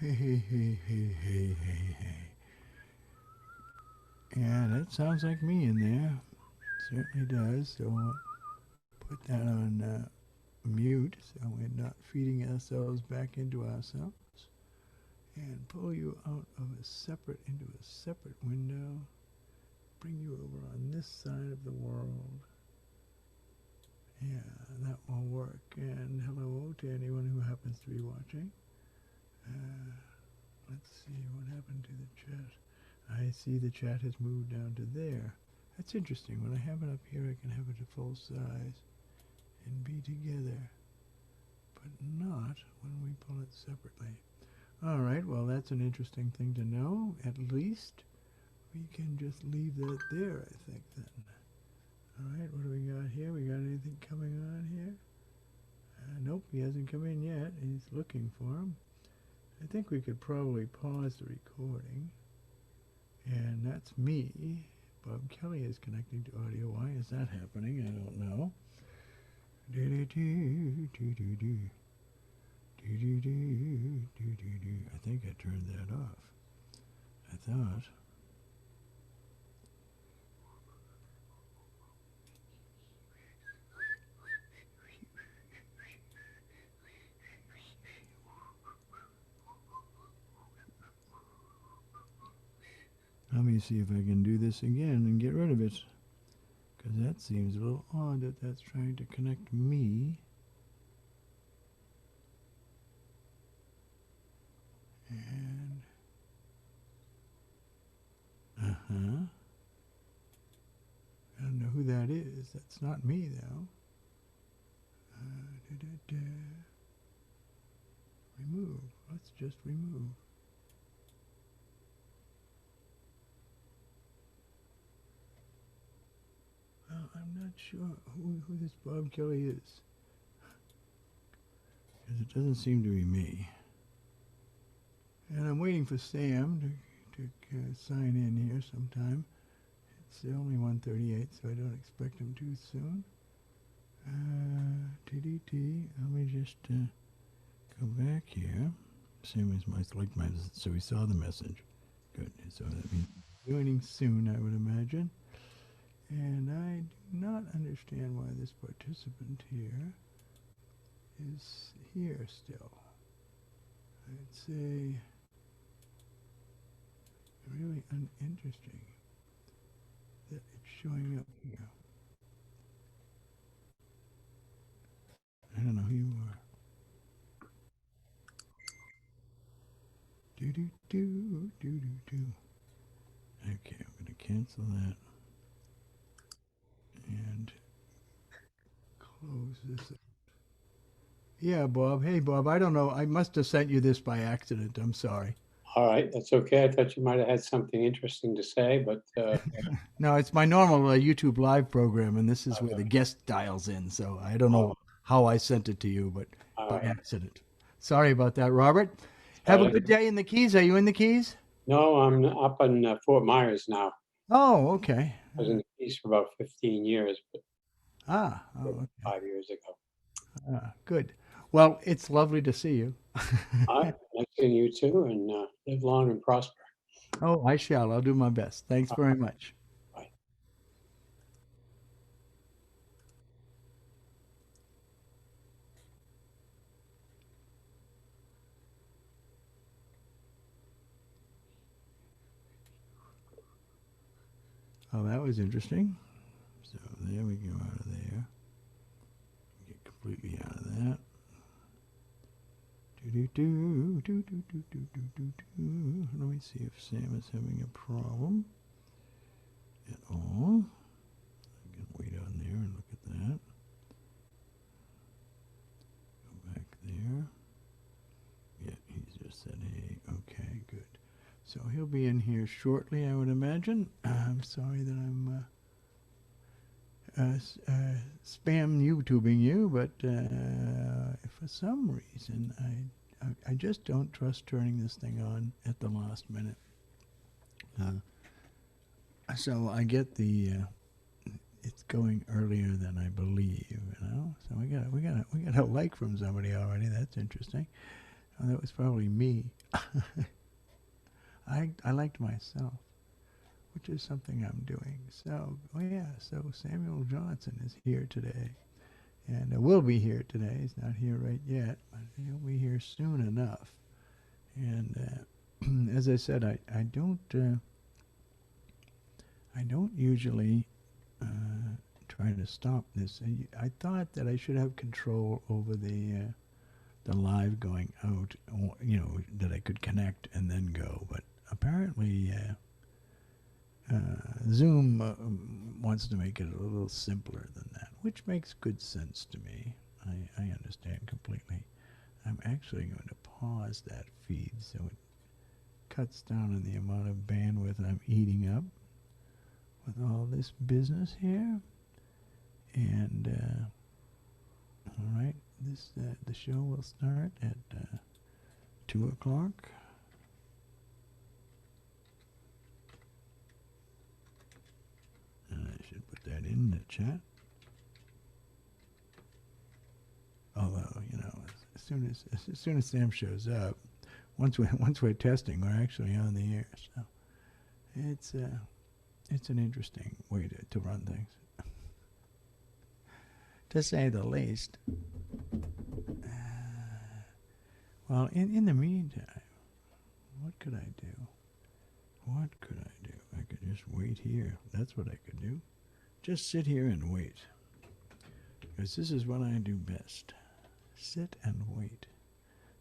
Hey, hey, hey, hey, hey, hey, hey. Yeah, that sounds like me in there. Certainly does. So I'll put that on mute so we're not feeding ourselves back into ourselves. And pull you out of into a separate window. Bring you over on this side of the world. Yeah, that will work. And hello to anyone who happens to be watching. Uh, let's see what happened to the chat. I see the chat has moved down to there. That's interesting. When I have it up here, I can have it at full size and be together, but not when we pull it separately. All right, well, that's an interesting thing to know. At least we can just leave that there, I think, then. All right, what do we got here? We got anything coming on here? Nope, he hasn't come in yet. He's looking for him. I think we could probably pause the recording. And that's me. Bob Kelly is connecting to audio. Why is that happening? I don't know. I think I turned that off. I thought. Let me see if I can do this again and get rid of it. Because that seems a little odd that that's trying to connect me. And I don't know who that is. That's not me, though. Remove. Let's just remove. Well, I'm not sure who this Bob Kelly is. Because it doesn't seem to be me. And I'm waiting for Sam to sign in here sometime. It's only 1:38, so I don't expect him too soon. TDT. Let me just go back here. Sam is my select message, so he saw the message. Good. So that means joining soon, I would imagine. And I do not understand why this participant here is here still. I'd say really uninteresting that it's showing up here. I don't know who you are. Do do do do do do. Okay, I'm going to cancel that and close this. Yeah, Bob. Hey, Bob. I don't know. I must have sent you this by accident. I'm sorry. All right, that's okay. I thought you might have had something interesting to say, but No, it's my normal YouTube live program, and this is where the guest dials in. So I don't know how I sent it to you, but by accident. Sorry about that, Robert. Have a good day in the Keys. Are you in the Keys? No, I'm up in Fort Myers now. Oh, okay. I was in the Keys for about 15 years, but okay. 5 years ago. Good. Well, it's lovely to see you. All right, nice seeing you too, and live long and prosper. Oh, I shall. I'll do my best. Thanks very much. Bye. Oh, that was interesting. So there we go out of there. Get completely out of that. Let me see if Sam is having a problem at all. I can wait on there and look at that. Go back there. Yeah, he's just said, hey, okay, good. So he'll be in here shortly, I would imagine. I'm sorry that I'm spam YouTubing you, but for some reason I just don't trust turning this thing on at the last minute. So I get it's going earlier than I believe, So we got a like from somebody already. That's interesting. Oh, that was probably me. I liked myself, which is something I'm doing. So, oh yeah, so Samuel Johnson is here today, and will be here today. He's not here right yet, but he'll be here soon enough. And as I said, I don't usually try to stop this. I thought that I should have control over the live going out, or, that I could connect and then go. But apparently, Zoom wants to make it a little simpler than that, which makes good sense to me. I understand completely. I'm actually going to pause that feed so it cuts down on the amount of bandwidth I'm eating up with all this business here. And all right, the show will start at 2 o'clock. And I should put that in the chat. Although, as soon as Sam shows up, once we're testing, we're actually on the air. So it's an interesting way to run things, to say the least. Well, in the meantime, what could I do? I could just wait here. That's what I could do. Just sit here and wait. Because this is what I do best. Sit and wait.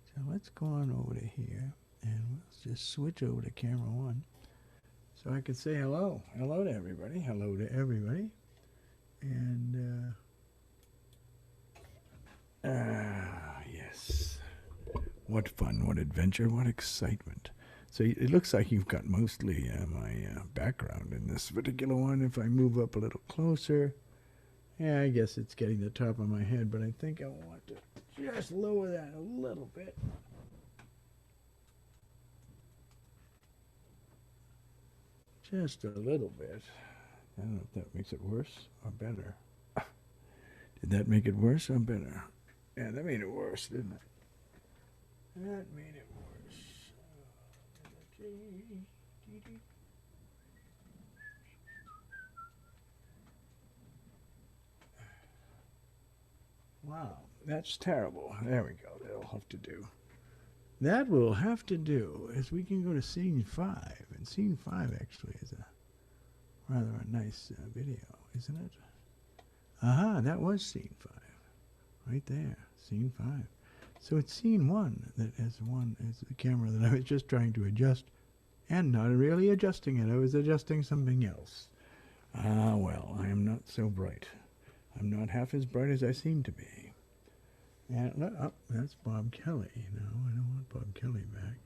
So let's go on over to here, and we'll just switch over to camera 1. So I could say hello. Hello to everybody. Hello to everybody. And, yes. What fun, what adventure, what excitement. So it looks like you've got mostly my background in this particular one. If I move up a little closer, yeah, I guess it's getting the top of my head, but I think I want to just lower that a little bit. Just a little bit. I don't know if that makes it worse or better. Did that make it worse or better? Yeah, that made it worse, didn't it? That made it worse. Wow, that's terrible. There we go. That'll have to do. That will have to do, as we can go to scene 5. And scene 5 actually is a rather a nice video, isn't it? Aha, that was scene 5. Right there, scene 5. So it's scene 1 that is the camera that I was just trying to adjust, and not really adjusting it. I was adjusting something else. Ah, well, I am not so bright. I'm not half as bright as I seem to be. And that's Bob Kelly. No, I don't want Bob Kelly back.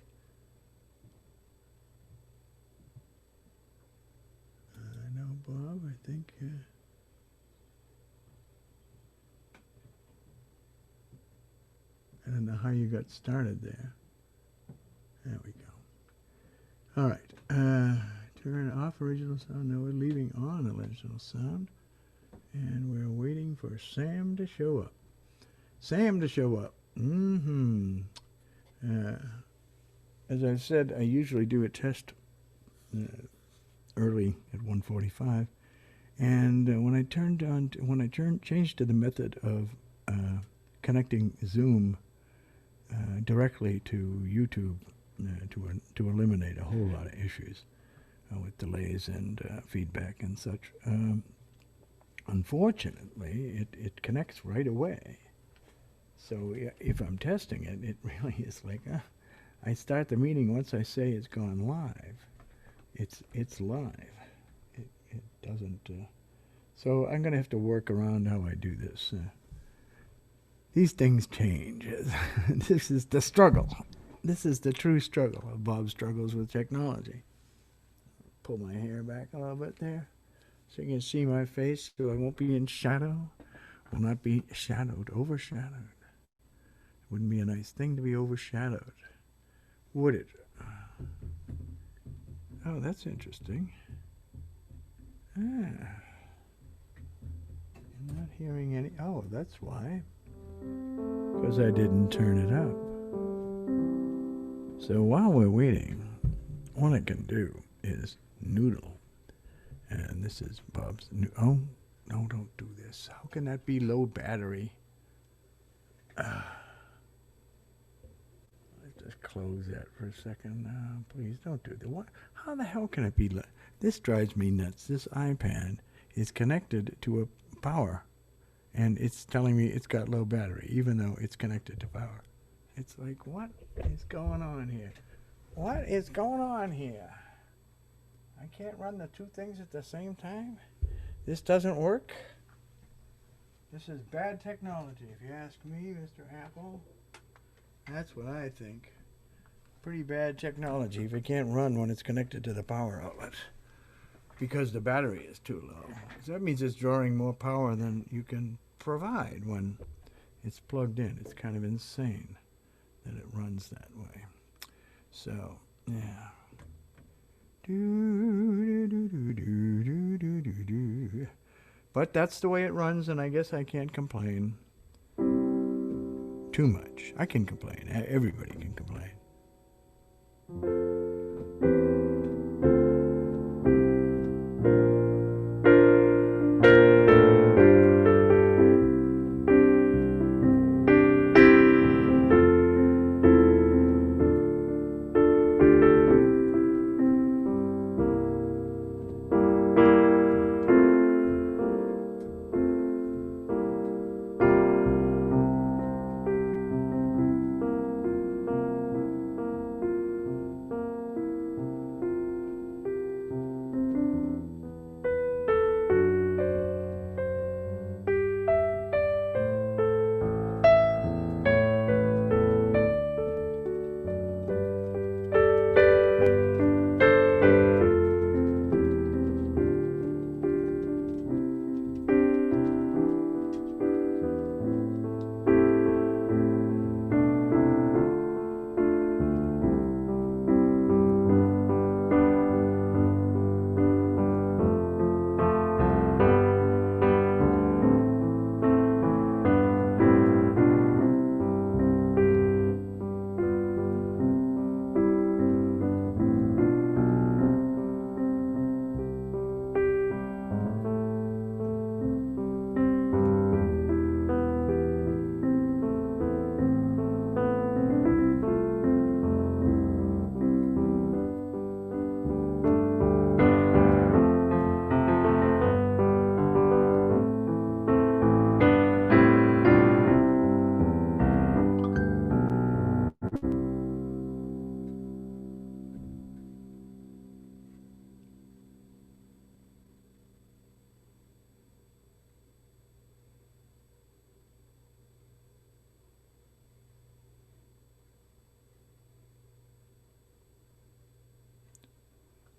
No, Bob, I think. I don't know how you got started there. There we go. All right. Turn off original sound. No, we're leaving on original sound. And we're waiting for Sam to show up. Sam to show up. As I said, I usually do a test early at 1:45, and when I changed to the method of connecting Zoom directly to YouTube to eliminate a whole lot of issues with delays and feedback and such. Unfortunately, it connects right away. So if I'm testing it, it really is like, I start the meeting once I say it's gone live. It's live. It doesn't. So I'm going to have to work around how I do this. These things change. This is the struggle. This is the true struggle of Bob's struggles with technology. Pull my hair back a little bit there, so you can see my face, so I won't be in shadow. Will not be overshadowed. Wouldn't be a nice thing to be overshadowed, would it? Oh, that's interesting. I'm not hearing any. Oh, that's why. Because I didn't turn it up. So while we're waiting, what I can do is noodle. And this is Bob's. Oh, no, don't do this. How can that be low battery? Let's just close that for a second. Please don't do that. What? How the hell can it be? This drives me nuts. This iPad is connected to a power, and it's telling me it's got low battery, even though it's connected to power. It's like, what is going on here? What is going on here? I can't run the two things at the same time? This doesn't work? This is bad technology, if you ask me, Mr. Apple. That's what I think. Pretty bad technology if it can't run when it's connected to the power outlet because the battery is too low. So that means it's drawing more power than you can provide when it's plugged in. It's kind of insane that it runs that way. So, yeah. But that's the way it runs, and I guess I can't complain too much. I can complain. Everybody can complain.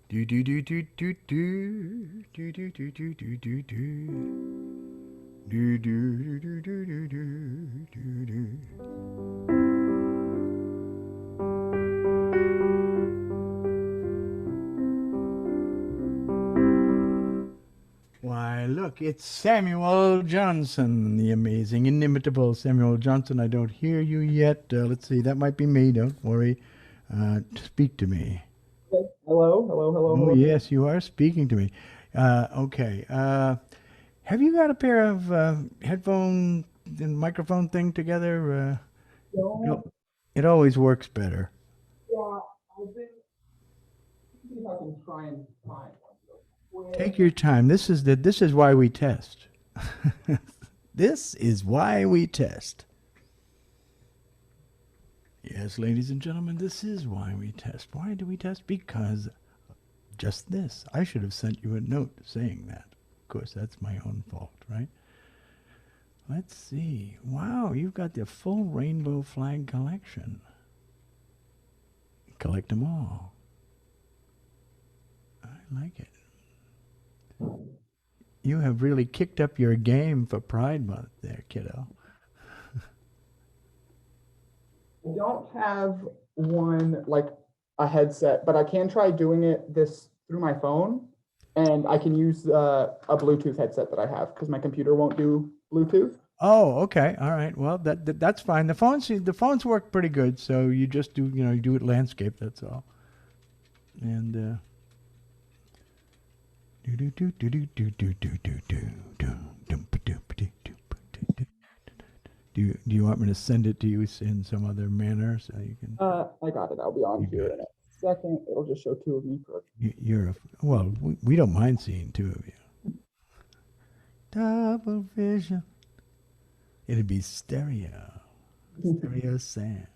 Do do do do do do do do do do do do do do do do do do do do. Why, look, it's Samuel Johnson, the amazing, inimitable Samuel Johnson. I don't hear you yet. Let's see, that might be me. Don't worry. Speak to me. Okay. Hello, hello, hello, Oh, hello. yes, you are speaking to me. Okay. Have you got a pair of headphone and microphone thing together? Yeah, It always works better. yeah, I've been see if I can try and find one. Take your time. This is why we test. This is why we test. Yes, ladies and gentlemen, this is why we test. Why do we test? Because just this. I should have sent you a note saying that. Of course, that's my own fault, right? Let's see. Wow, you've got the full rainbow flag collection. Collect them all. I like it. You have really kicked up your game for Pride Month there, kiddo. I don't have one like a headset, but I can try doing it this through my phone, and I can use a Bluetooth headset that I have because my computer won't do Bluetooth. Oh, okay. All right. Well, that's fine. The phones work pretty good. So you just do you do it landscape. That's all. And do you want me to send it to you in some other manner so you can? I got it. I'll be on You here got in a second. It'll just show two of me for You're well. We don't mind seeing two of you. Double vision. It'd be stereo. Stereo Sam.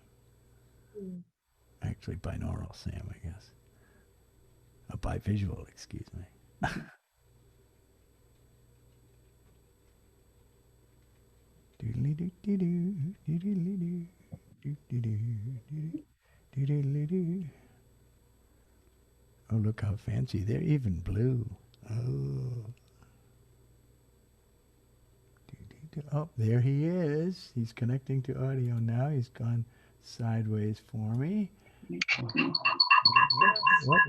Actually, binaural Sam, I guess. A bivisual, excuse me. Oh, look how fancy. They're even blue. Oh. Oh, there he is. He's connecting to audio now. He's gone sideways for me. What?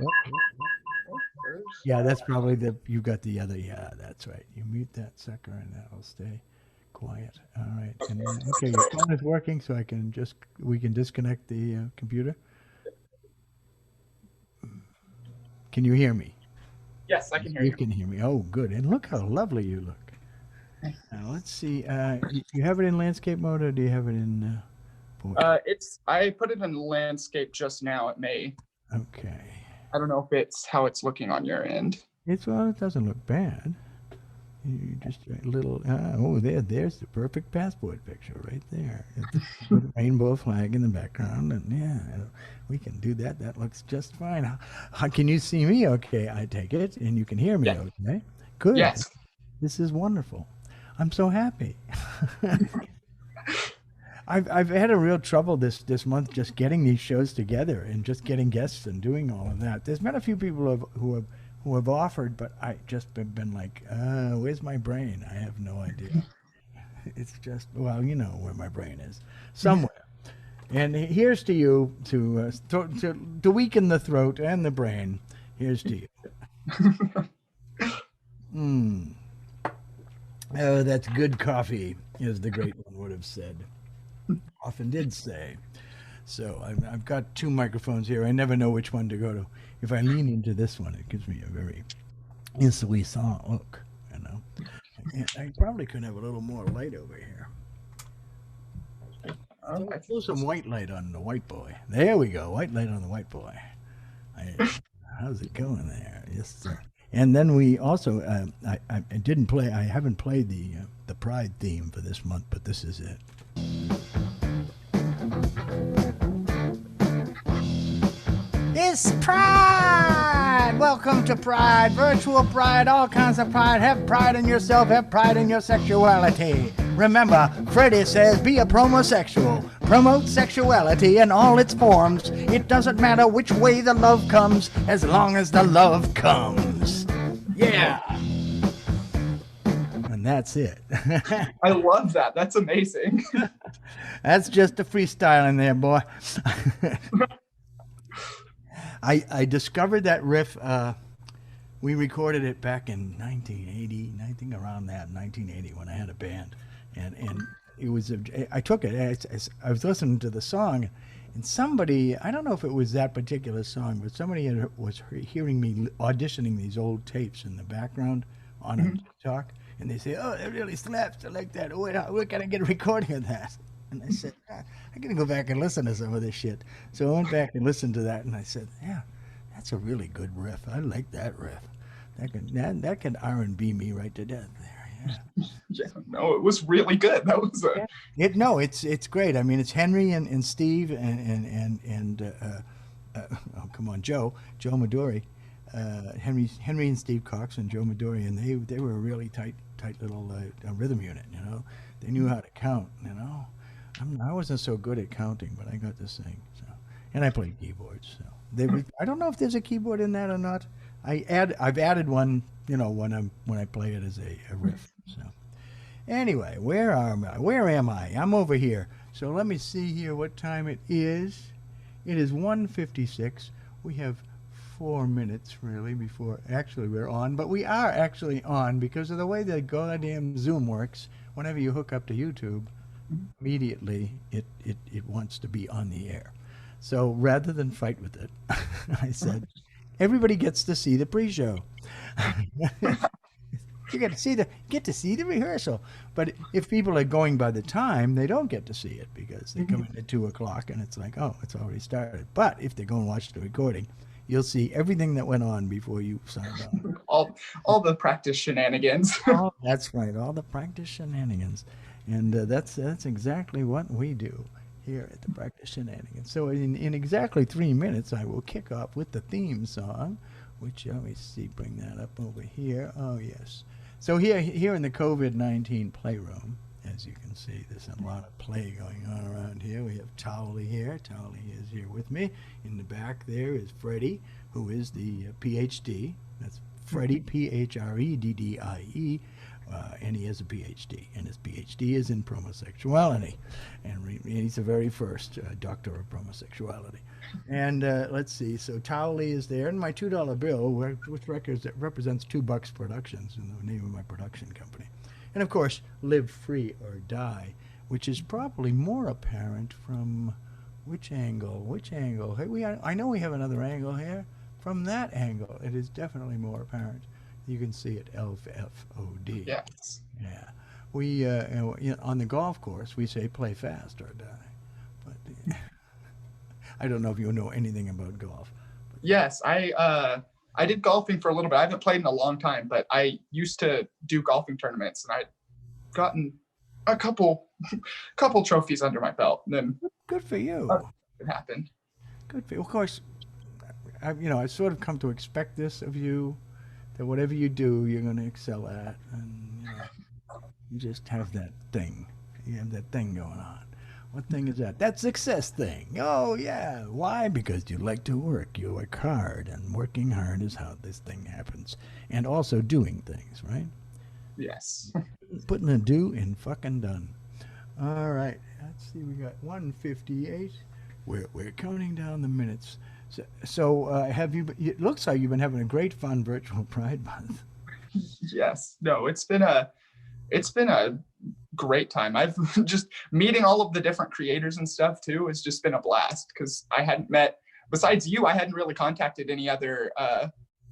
Yeah, that's probably you got the other. Yeah, that's right. You mute that sucker and that'll stay quiet. All right. And okay, your phone is working, so we can disconnect the computer. Can you hear me? Yes, I can hear You you. can hear me. Oh, good. And look how lovely you look. Now let's see. You have it in landscape mode, or do you have it in? I put it in landscape just now. It may. Okay. I don't know if it's how it's looking on your end. It doesn't look bad. You just a little. There's the perfect passport picture right there. With a rainbow flag in the background, and yeah, we can do that. That looks just fine. Can you see me? Okay, I take it, and you can hear me. Yeah. Okay, good. Yes. This is wonderful. I'm so happy. I've had a real trouble this month just getting these shows together and just getting guests and doing all of that. There's been a few people who have offered, but I just been like, where's my brain? I have no idea. It's just you know where my brain is, somewhere. And here's to you to weaken the throat and the brain. Here's to you. Oh, that's good coffee, as the great one would have said. Often did say. So I've got two microphones here. I never know which one to go to. If I lean into this one, it gives me a very insouciant look, you know. And I probably could have a little more light over here. Throw some white light on the white boy. There we go. White light on the white boy. How's it going there? Yes, sir. And then we also, I didn't play. I haven't played the Pride theme for this month, but this is it. It's Pride! Welcome to Pride, virtual Pride, all kinds of Pride. Have pride in yourself, have pride in your sexuality. Remember, Freddie says be a promosexual. Promote sexuality in all its forms. It doesn't matter which way the love comes, as long as the love comes. Yeah! And that's it. I love that. That's amazing. That's just a freestyle in there, boy. I discovered that riff. We recorded it back in 1980, I think around that, 1980, when I had a band, and it was. I took it. I was listening to the song, and somebody, I don't know if it was that particular song, but somebody was hearing me auditioning these old tapes in the background on a TikTok, and they say, "Oh, that really slaps. I like that. Where can I get a recording of that?" And I said, I gotta go back and listen to some of this shit. So I went back and listened to that, and I said, yeah, that's a really good riff. I like that riff. That can R&B me right to death there. Yeah. Yeah, no, it was really good. That was it's great. I mean, it's Henry and Steve and oh, come on, Joe Midori, Henry and Steve Cox and Joe Midori, and they were a really tight little rhythm unit. You know, they knew how to count. You know. I wasn't so good at counting, but I got to sing. So, and I played keyboards. So I don't know if there's a keyboard in that or not. I've added one, you know, when I play it as a riff. So anyway, where am I? I'm over here. So let me see here what time it is. It is 1:56. We have 4 minutes really before actually we're on, but we are actually on because of the way the goddamn Zoom works. whenever you hook up to YouTube, immediately it wants to be on the air. So rather than fight with it, I said, everybody gets to see the pre-show. You get to see the rehearsal. But if people are going by the time, they don't get to see it because they come in at 2 o'clock and it's like, oh, it's already started. But if they go and watch the recording, you'll see everything that went on before you signed on. all the practice shenanigans. Oh, that's right, all the practice shenanigans, and that's exactly what we do here at the practice shenanigans. So in exactly 3 minutes, I will kick off with the theme song, which let me see, bring that up over here. Oh yes. So here in the COVID-19 playroom, as you can see, there's a lot of play going on around here. We have Towley here. Towley is here with me. In the back there is Freddie, who is the PhD. That's Freddie, Phreddie, and he has a PhD, and his PhD is in promosexuality, and he's the very first doctor of promosexuality. And let's see, so Towley is there, and my $2 bill, which represents $2 Productions, in the name of my production company. And of course, Live Free or Die, which is probably more apparent from which angle? Which angle? Hey, I know we have another angle here. From that angle, it is definitely more apparent. You can see it, LFOD. Yes. Yeah. We on the golf course, we say play fast or die. But I don't know if you know anything about golf. Yes, I did golfing for a little bit. I haven't played in a long time, but I used to do golfing tournaments, and I'd gotten a couple trophies under my belt. And then Good for you. it happened. Good for you. Of course, I've sort of come to expect this of you, that whatever you do, you're going to excel at, and you just have that thing. You have that thing going on. What thing is that? That success thing. Oh, yeah. Why? Because you like to work. You work hard, and working hard is how this thing happens. And also doing things, right? Yes. Putting a do in fucking done. All right. Let's see. We got 158. We're counting down the minutes. So have you? It looks like you've been having a great fun virtual Pride Month. Yes. No, it's been a great time. I've just meeting all of the different creators and stuff too has just been a blast, because I hadn't met, besides you, I hadn't really contacted any other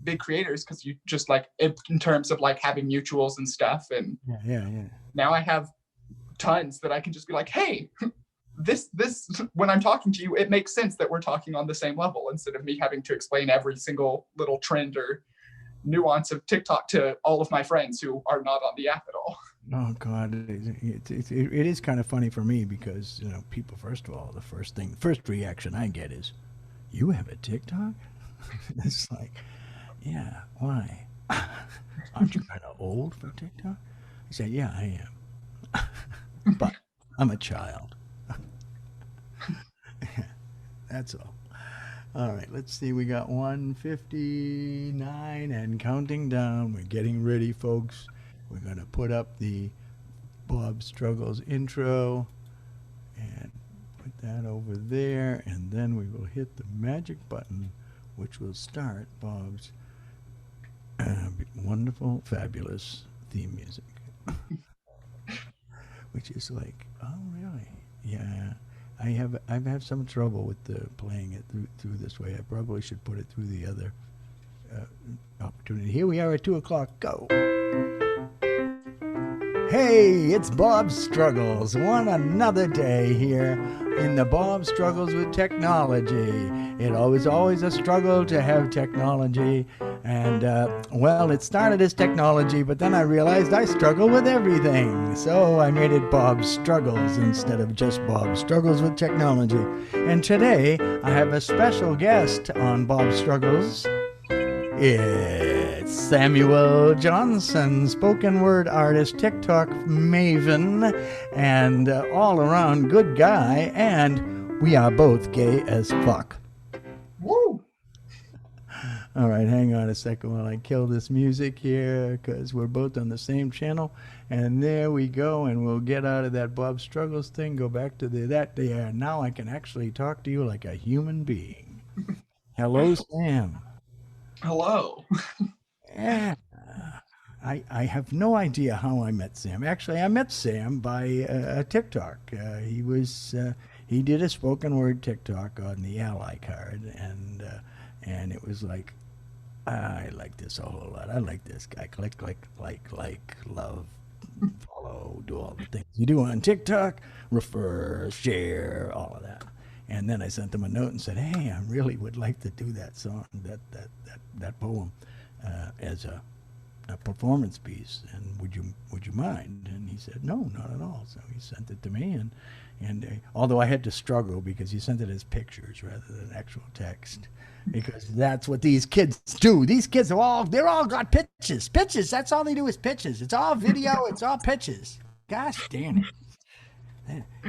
big creators, because you just like in terms of like having mutuals and stuff, and Yeah. now I have tons that I can just be like, hey, this when I'm talking to you, it makes sense that we're talking on the same level, instead of me having to explain every single little trend or nuance of TikTok to all of my friends who are not on the app at all. Oh God, it is kind of funny for me because people. First of all, the first reaction I get is, "You have a TikTok?" It's like, yeah, why? Aren't you kind of old for TikTok? I say, yeah, I am, but I'm a child. That's all. All right, let's see. We got 159 and counting down. We're getting ready, folks. We're going to put up the Bob Struggles intro and put that over there, and then we will hit the magic button, which will start Bob's wonderful, fabulous theme music. Which is like, oh, really? Yeah. I've had some trouble with playing it through this way. I probably should put it through the other opportunity. Here we are at 2 o'clock. Go. Hey, it's Bob Struggles. Another day here in the Bob Struggles with Technology. It was always a struggle to have technology. And, well, it started as technology, but then I realized I struggle with everything. So I made it Bob Struggles instead of just Bob Struggles with Technology. And today I have a special guest on Bob Struggles. It's Samuel Johnson, spoken word artist, TikTok maven, and all around good guy. And we are both gay as fuck. Woo! All right, hang on a second while I kill this music here, because we're both on the same channel. And there we go, and we'll get out of that Bob Struggles thing, go back to that there. Now I can actually talk to you like a human being. Hello, Sam. Hello. Yeah. I have no idea how I met Sam. Actually, I met Sam by a TikTok. He did a spoken word TikTok on the Ally card, and it was like, I like this a whole lot. I like this guy. Click, like, love, follow, do all the things you do on TikTok, refer, share, all of that. And then I sent him a note and said, "Hey, I really would like to do that song, that poem, as a performance piece. And would you mind?" And he said, "No, not at all." So he sent it to me, and although I had to struggle because he sent it as pictures rather than actual text, because that's what these kids do. These kids they're all got pitches. That's all they do is pitches. It's all video. It's all pitches. Gosh damn it.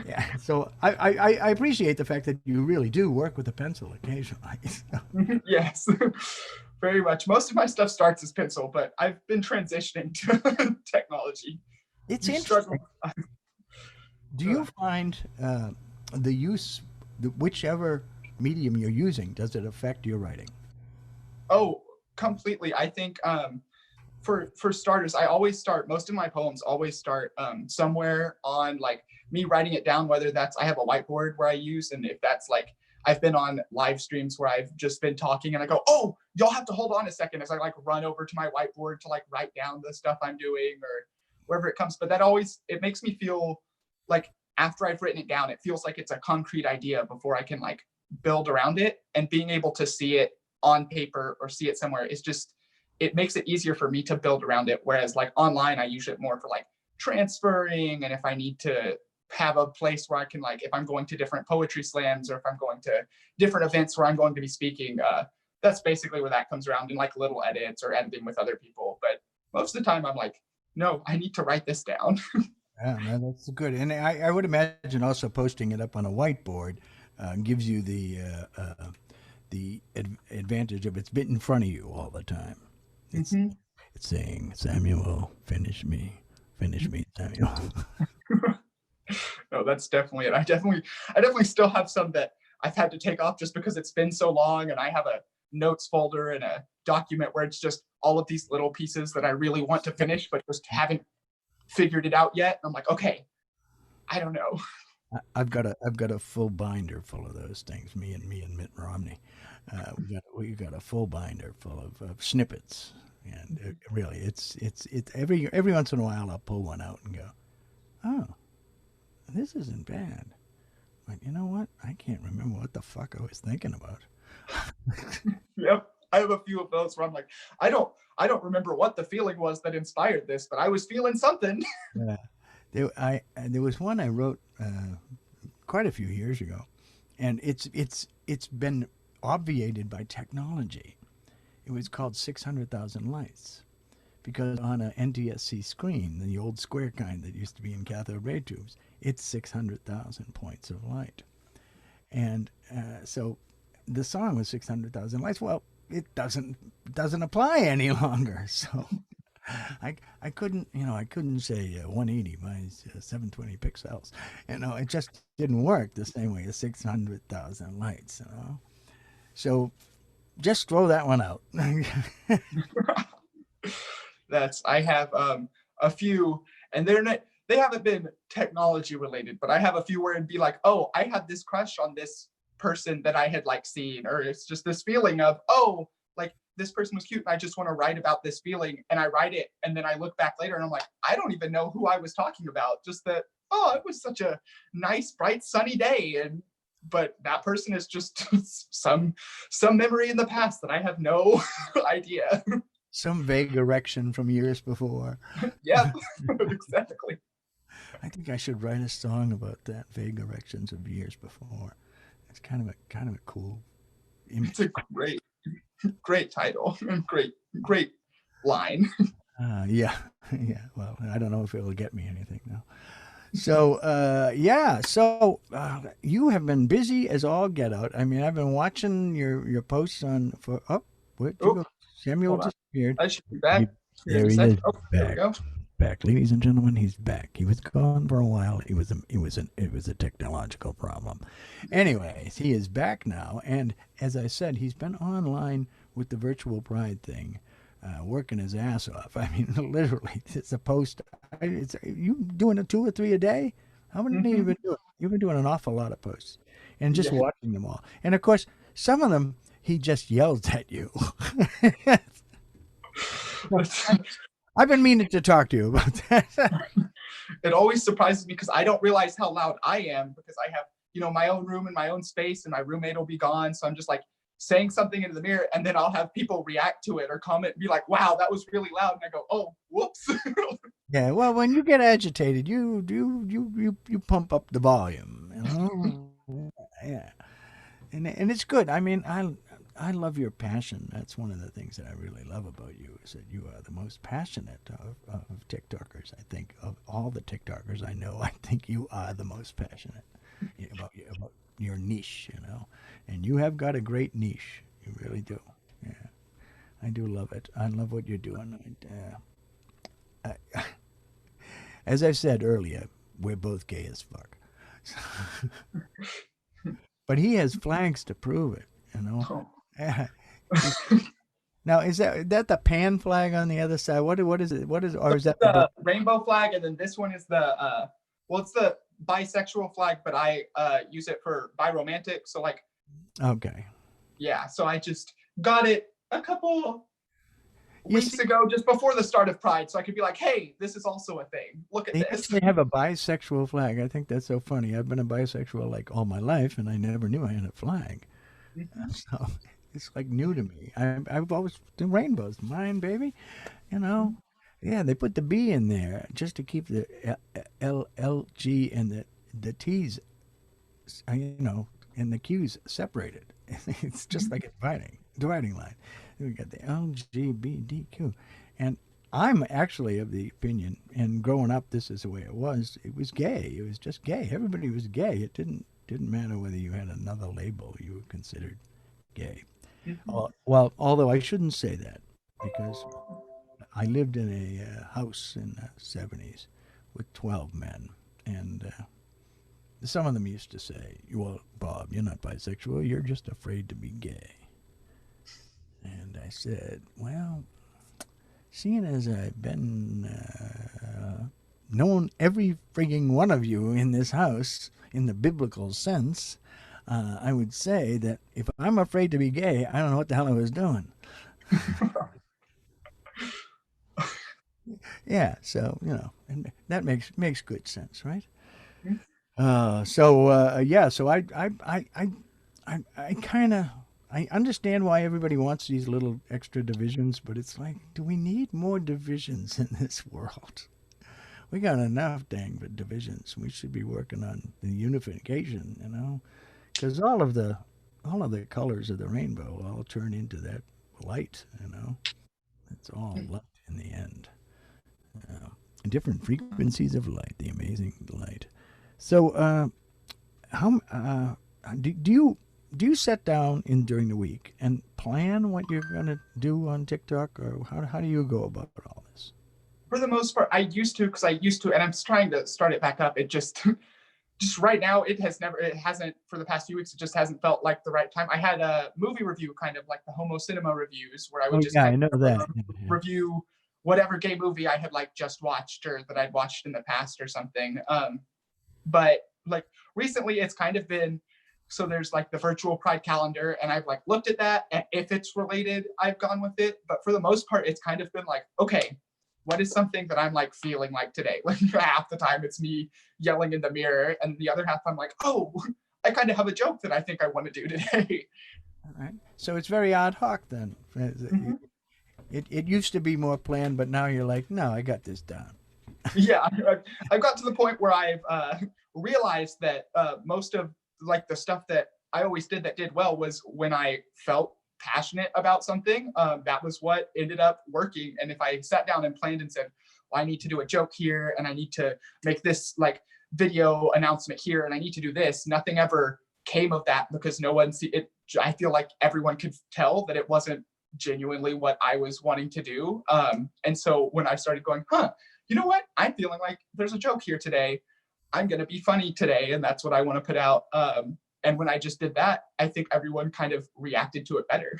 Yeah, so I appreciate the fact that you really do work with a pencil occasionally. Yes, very much. Most of my stuff starts as pencil, but I've been transitioning to technology. It's You interesting. struggle- Do you find the use, whichever medium you're using, does it affect your writing? Oh, completely. I think for starters, I always start, most of my poems always start somewhere on like me writing it down, whether that's, I have a whiteboard where I use, and if that's like, I've been on live streams where I've just been talking and I go, "Oh, y'all have to hold on a second," as I like run over to my whiteboard to like write down the stuff I'm doing or wherever it comes. But that always, it makes me feel like after I've written it down, it feels like it's a concrete idea before I can like build around it. And being able to see it on paper or see it somewhere is just, it makes it easier for me to build around it. Whereas like online, I use it more for like transferring. And if I need to have a place where I can like, if I'm going to different poetry slams or if I'm going to different events where I'm going to be speaking, that's basically where that comes around in like little edits or editing with other people. But most of the time I'm like, no, I need to write this down. Yeah, man, that's good. And I would imagine also posting it up on a whiteboard gives you the advantage of it's been in front of you all the time. It's saying, "Samuel, finish me, Samuel." No, that's definitely it. I definitely still have some that I've had to take off just because it's been so long, and I have a notes folder and a document where it's just all of these little pieces that I really want to finish, but just haven't figured it out yet. I'm like, okay, I don't know. I've got a full binder full of those things. Me and Mitt Romney, we got a full binder full of snippets, and really, it's every once in a while I'll pull one out and go, "Oh, this isn't bad." But you know what? I can't remember what the fuck I was thinking about. Yep. I have a few of those where I'm like, I don't remember what the feeling was that inspired this, but I was feeling something. Yeah. There was one I wrote quite a few years ago, and it's been obviated by technology. It was called 600,000 Lights, because on a NTSC screen, the old square kind that used to be in cathode ray tubes, it's 600,000 points of light, and so the song was 600,000 lights. Well, it doesn't apply any longer, so. I couldn't say 180 by 720 pixels. It just didn't work the same way as 600,000 lights. So just throw that one out. I have a few, and they haven't been technology related, but I have a few where it'd be like, oh, I had this crush on this person that I had like seen, or it's just this feeling of, oh, like this person was cute and I just want to write about this feeling, and I write it, and then I look back later and I'm like, I don't even know who I was talking about, just that, oh, it was such a nice bright sunny day, but that person is just some memory in the past that I have no idea. Some vague erection from years before. Yeah. Exactly. I think I should write a song about that, vague erections of years before. It's kind of a cool image. It's a great title. Great line. Yeah. Well, I don't know if it'll get me anything now. So, yeah. So you have been busy as all get out. I mean, I've been watching your posts where'd you go? Samuel disappeared. I should be back. There he is. Oh, there we go. Back, ladies and gentlemen, he's back. He was gone for a while. It was a technological problem. Anyways, he is back now, and as I said, he's been online with the virtual pride thing working his ass off. I mean, literally, it's a post. It's you doing a 2 or 3 a day. How many have you been doing? You've been doing an awful lot of posts, and just Yeah. watching them all. And of course, some of them he just yells at you. I've been meaning to talk to you about that. It always surprises me because I don't realize how loud I am because I have, my own room and my own space, and my roommate will be gone. So I'm just like saying something into the mirror, and then I'll have people react to it or comment and be like, wow, that was really loud. And I go, oh, whoops. Yeah, well, when you get agitated, you pump up the volume. Yeah, and it's good. I mean, I love your passion. That's one of the things that I really love about you is that you are the most passionate of TikTokers. I think of all the TikTokers I know, I think you are the most passionate about your niche. And you have got a great niche. You really do. Yeah, I do love it. I love what you're doing. As I said earlier, we're both gay as fuck. But he has flags to prove it. Yeah. Now, is that the pan flag on the other side? What is it? Or is that The rainbow flag, and then this one is it's the bisexual flag, but I use it for biromantic. So like, okay? yeah. So I just got it a couple You weeks see, ago, just before the start of Pride, so I could be like, hey, this is also a thing. Look at they this. actually have a bisexual flag. I think that's so funny. I've been a bisexual like all my life, and I never knew I had a flag. So it's like new to me. I've always the rainbows, mine, baby. You know, yeah. They put the B in there just to keep the L G and the T's, and the Q's separated. It's just like a dividing line. We got the LGBTQ, and I'm actually of the opinion. And growing up, this is the way it was. It was gay. It was just gay. Everybody was gay. It didn't matter whether you had another label. You were considered gay. Well, although I shouldn't say that because I lived in a house in the 70s with 12 men, and some of them used to say, "Well, Bob, you're not bisexual. You're just afraid to be gay." And I said, "Well, seeing as I've been known every frigging one of you in this house in the biblical sense, I would say that if I'm afraid to be gay, I don't know what the hell I was doing." Yeah, so and that makes good sense, right? So I kind of I understand why everybody wants these little extra divisions, but it's like, do we need more divisions in this world? We got enough dang divisions. We should be working on the unification, because all of the colors of the rainbow all turn into that light. It's all light in the end. Uh, Different frequencies of light, the amazing light. So, how do you sit down in during the week and plan what you're gonna do on TikTok, or how do you go about all this? For the most part, I used to, and I'm trying to start it back up. It just right now, it hasn't for the past few weeks. It just hasn't felt like the right time. I had a movie review, kind of like the Homo Cinema reviews, where I would Oh just yeah, kind I know of that. review whatever gay movie I had like just watched or that I'd watched in the past or something. But like recently, it's kind of been. So there's like the virtual Pride calendar, and I've like looked at that, and if it's related, I've gone with it. But for the most part, it's kind of been like, okay, what is something that I'm like feeling like today? Like half the time it's me yelling in the mirror, and the other half I'm like, oh, I kind of have a joke that I think I want to do today. All right. So it's very ad hoc then. Mm-hmm. It used to be more planned, but now you're like, no, I got this down. Yeah, I've got to the point where I've realized that most of like the stuff that I always did that did well was when I felt passionate about something. That was what ended up working. And if I sat down and planned and said, well, I need to do a joke here, and I need to make this like video announcement here, and I need to do this, nothing ever came of that because no one see it. I feel like everyone could tell that it wasn't genuinely what I was wanting to do. And so when I started going, you know what? I'm feeling like there's a joke here today. I'm going to be funny today. And that's what I want to put out. And when I just did that, I think everyone kind of reacted to it better.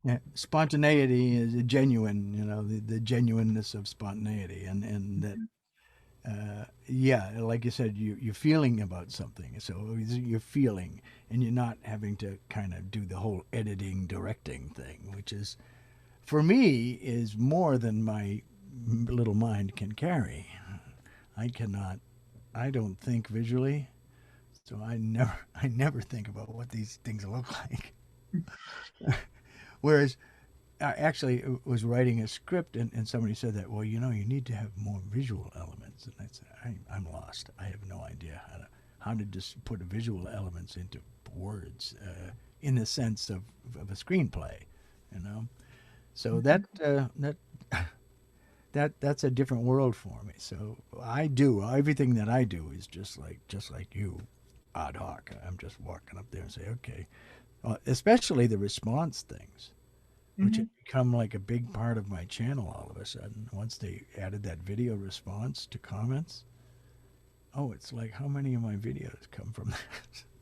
Yeah, spontaneity is a genuine, the genuineness of spontaneity, and that, yeah, like you said, you're feeling about something, so you're feeling, and you're not having to kind of do the whole editing, directing thing, which is, for me, is more than my little mind can carry. I cannot, I don't think visually, so I never think about what these things look like. Whereas I actually was writing a script, and somebody said that, well, you need to have more visual elements. And I said, I'm lost. I have no idea how to just put visual elements into words in the sense of a screenplay, you know. So that's a different world for me. So I do everything that I do is just like you, ad hoc. I'm just walking up there and say, okay, especially the response things, which Mhm. have become like a big part of my channel all of a sudden. Once they added that video response to comments, oh, it's like how many of my videos come from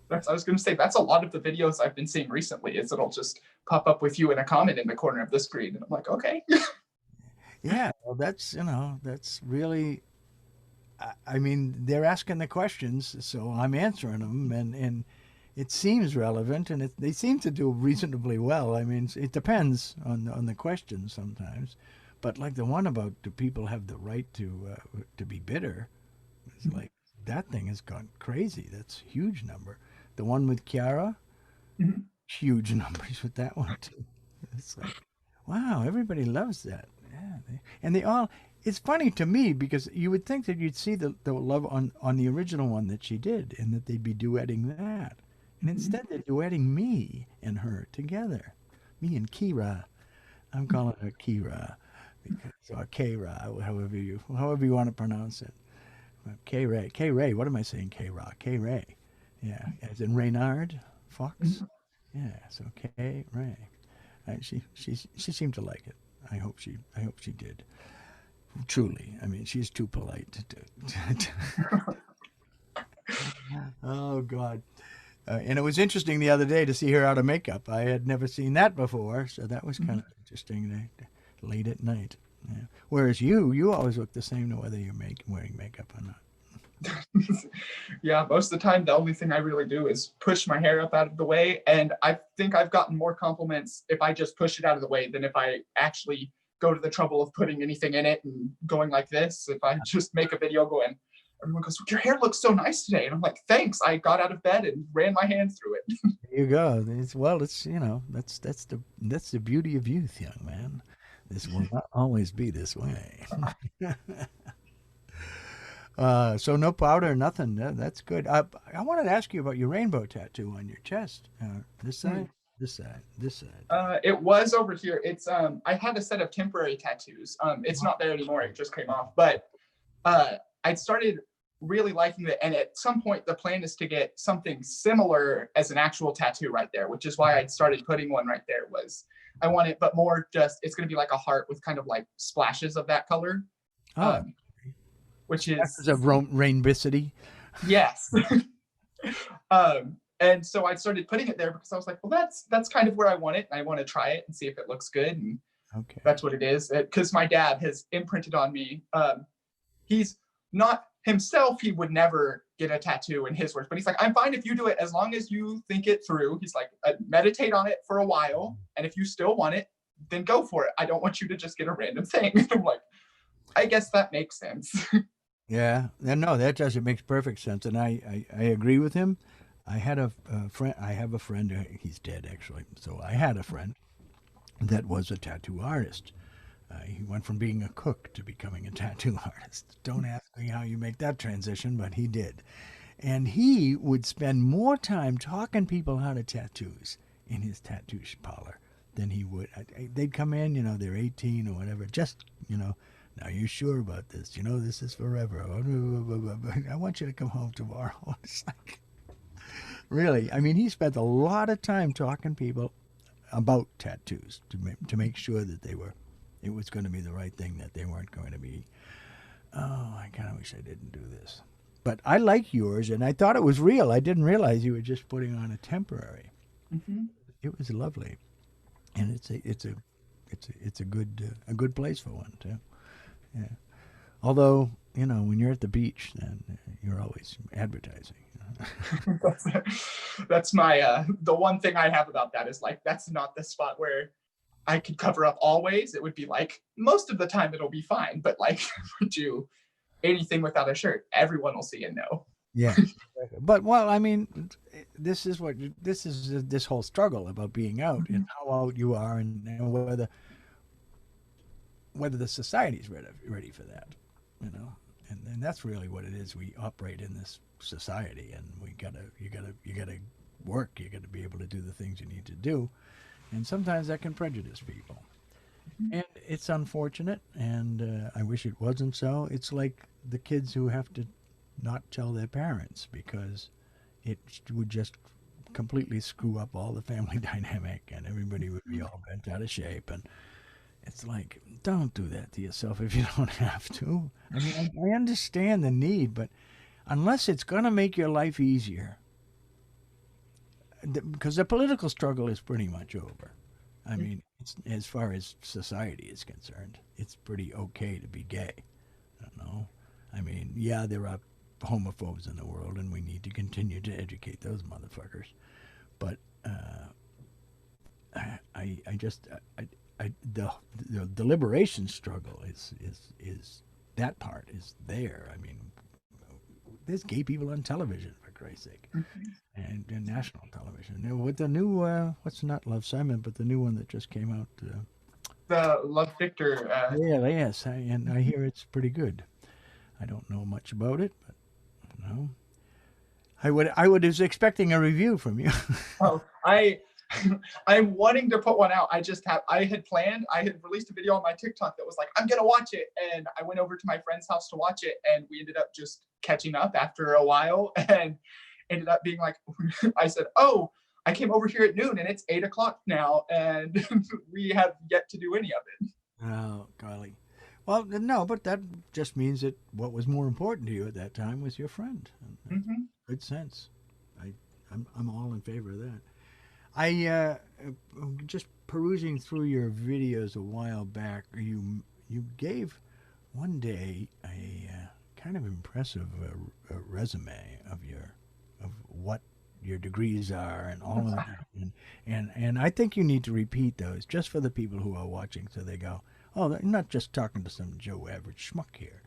that? I was going to say that's a lot of the videos I've been seeing recently. Is it'll just pop up with you in a comment in the corner of the screen, and I'm like, okay. Yeah, well, that's really. I mean, they're asking the questions, so I'm answering them, and it seems relevant, and they seem to do reasonably well. I mean, it depends on the questions sometimes, but like the one about do people have the right to be bitter? It's like that thing has gone crazy. That's a huge number. The one with Kiara, Mhm. huge numbers with that one too. It's like, wow, everybody loves that. Yeah, and they all. It's funny to me because you would think that you'd see the love on the original one that she did, and that they'd be duetting that, and instead they're duetting me and her together, me and Kira. I'm calling her Kira because or Kira, however you want to pronounce it. K Ray, K Ray. What am I saying? K Rock, K Ray. Yeah, as in Reynard Fox. Yeah, so K Ray. She seemed to like it. I hope she did. Truly, I mean, she's too polite oh God. And it was interesting the other day to see her out of makeup. I had never seen that before, so that was kind of interesting. Late at night. Yeah. Whereas you always look the same, no whether you're wearing makeup or not. Yeah, most of the time, the only thing I really do is push my hair up out of the way. And I think I've gotten more compliments if I just push it out of the way than if I actually go to the trouble of putting anything in it and going like this. If I just make a video going, everyone goes, your hair looks so nice today. And I'm like, thanks. I got out of bed and ran my hands through it. There you go. It's that's the beauty of youth, young man. This will not always be this way. So no powder, nothing. That's good. I wanted to ask you about your rainbow tattoo on your chest. This side, this side, this side. It was over here. It's I had a set of temporary tattoos. It's not there anymore. It just came off. But I started really liking it, and at some point the plan is to get something similar as an actual tattoo right there, which is why I started putting one right there. Was I want it, but more just it's going to be like a heart with kind of like splashes of that color, Oh, um, which that's is of rainbicity. yes. And so I started putting it there because I was like, well, that's kind of where I want it. And I want to try it and see if it looks good. And Okay. that's what it is. Because my dad has imprinted on me. He's not himself. He would never get a tattoo in his words, but he's like, I'm fine if you do it as long as you think it through. He's like, meditate on it for a while. And if you still want it, then go for it. I don't want you to just get a random thing. I'm like, I guess that makes sense. Yeah. No, that does. It makes perfect sense, and I agree with him. I had a friend. I have a friend. He's dead actually. So I had a friend that was a tattoo artist. He went from being a cook to becoming a tattoo artist. Don't ask me how you make that transition, but he did. And he would spend more time talking people how to tattoos in his tattoo parlor than he would. They'd come in, they're 18 or whatever, just, now you sure about this? This is forever. I want you to come home tomorrow. It's like, really, I mean, he spent a lot of time talking people about tattoos to make sure that it was going to be the right thing, that they weren't going to be, oh, I kind of wish I didn't do this. But I like yours, and I thought it was real. I didn't realize you were just putting on a temporary. Mm-hmm. It was lovely. and it's a good place for one too. Yeah. Although, when you're at the beach, then you're always advertising. that's, that's my the one thing I have about that is like that's not the spot where I could cover up always. It would be like most of the time it'll be fine, but like do anything without a shirt, everyone will see and know. Yeah. But well, I mean, this is this whole struggle about being out and how out you are, and whether the society's ready for that, and that's really what it is. We operate in this society, and you gotta work. You gotta be able to do the things you need to do, and sometimes that can prejudice people, and it's unfortunate. And I wish it wasn't so. It's like the kids who have to not tell their parents because it would just completely screw up all the family dynamic, and everybody would be all bent out of shape. And it's like, don't do that to yourself if you don't have to. I mean, I understand the need, but unless it's going to make your life easier, because the political struggle is pretty much over. I mean, as far as society is concerned, it's pretty okay to be gay. I don't know. I mean, yeah, there are homophobes in the world, and we need to continue to educate those motherfuckers. But the liberation struggle is that part is there. I mean, there's gay people on television, for Christ's sake, and national television. Now, with the new what's not Love Simon, but the new one that just came out. The Love Victor. Yeah, yes, and I hear it's pretty good. I don't know much about it, but I was expecting a review from you. Oh, I'm wanting to put one out. I had released a video on my TikTok that was like, I'm gonna watch it. And I went over to my friend's house to watch it, and we ended up just catching up after a while and ended up being like, I said, oh, I came over here at noon and it's 8 o'clock now, and we have yet to do any of it. Oh, golly. Well, no, but that just means that what was more important to you at that time was your friend. Good sense. I'm all in favor of that. I just perusing through your videos a while back. You gave one day a kind of impressive resume of what your degrees are and all of that, and I think you need to repeat those just for the people who are watching, so they go, oh, they're not just talking to some Joe average schmuck here.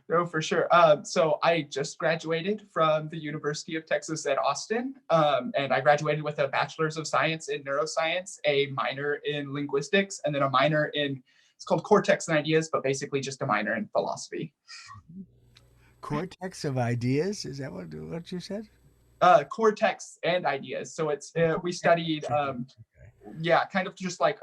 No, for sure. So I just graduated from the University of Texas at Austin, and I graduated with a bachelor's of science in neuroscience, a minor in linguistics, and then a minor in, it's called Cortex and Ideas, but basically just a minor in philosophy. Cortex of ideas? Is that what you said? Cortex and Ideas. So it's we studied, kind of just like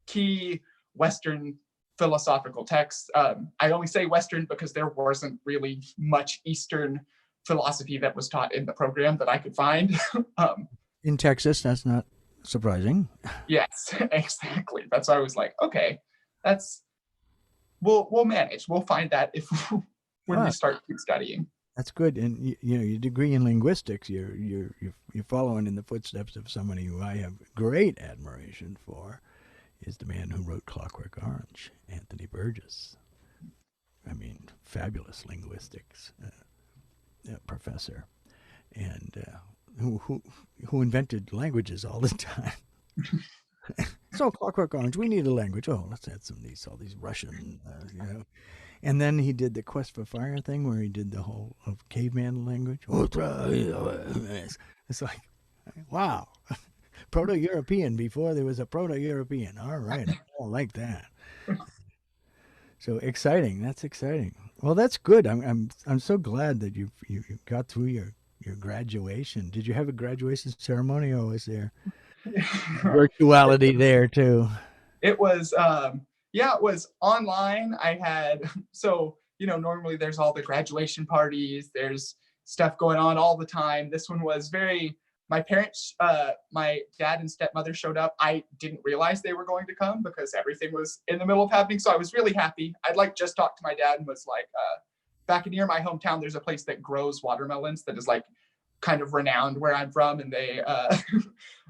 key Western philosophical texts. I only say Western because there wasn't really much Eastern philosophy that was taught in the program that I could find. In Texas, that's not surprising. Yes, exactly. That's why I was like, okay, we'll manage. We'll find that when we start studying. That's good. And your degree in linguistics, you're following in the footsteps of somebody who I have great admiration for. Is the man who wrote Clockwork Orange, Anthony Burgess. I mean, fabulous linguistics professor, and who invented languages all the time. So Clockwork Orange, we need a language. Oh, let's add all these Russian, And then he did the Quest for Fire thing, where he did the whole of caveman language. It's like, wow. Proto-European before there was a Proto-European. All right, I like that. So exciting. That's exciting. Well, that's good. I'm so glad that you got through your graduation. Did you have a graduation ceremony, or was there virtuality there too? It was it was online. I had normally there's all the graduation parties. There's stuff going on all the time. This one was very. My parents, my dad and stepmother showed up. I didn't realize they were going to come because everything was in the middle of happening. So I was really happy. I'd just talked to my dad and was like, back near my hometown, there's a place that grows watermelons that is like kind of renowned where I'm from. And they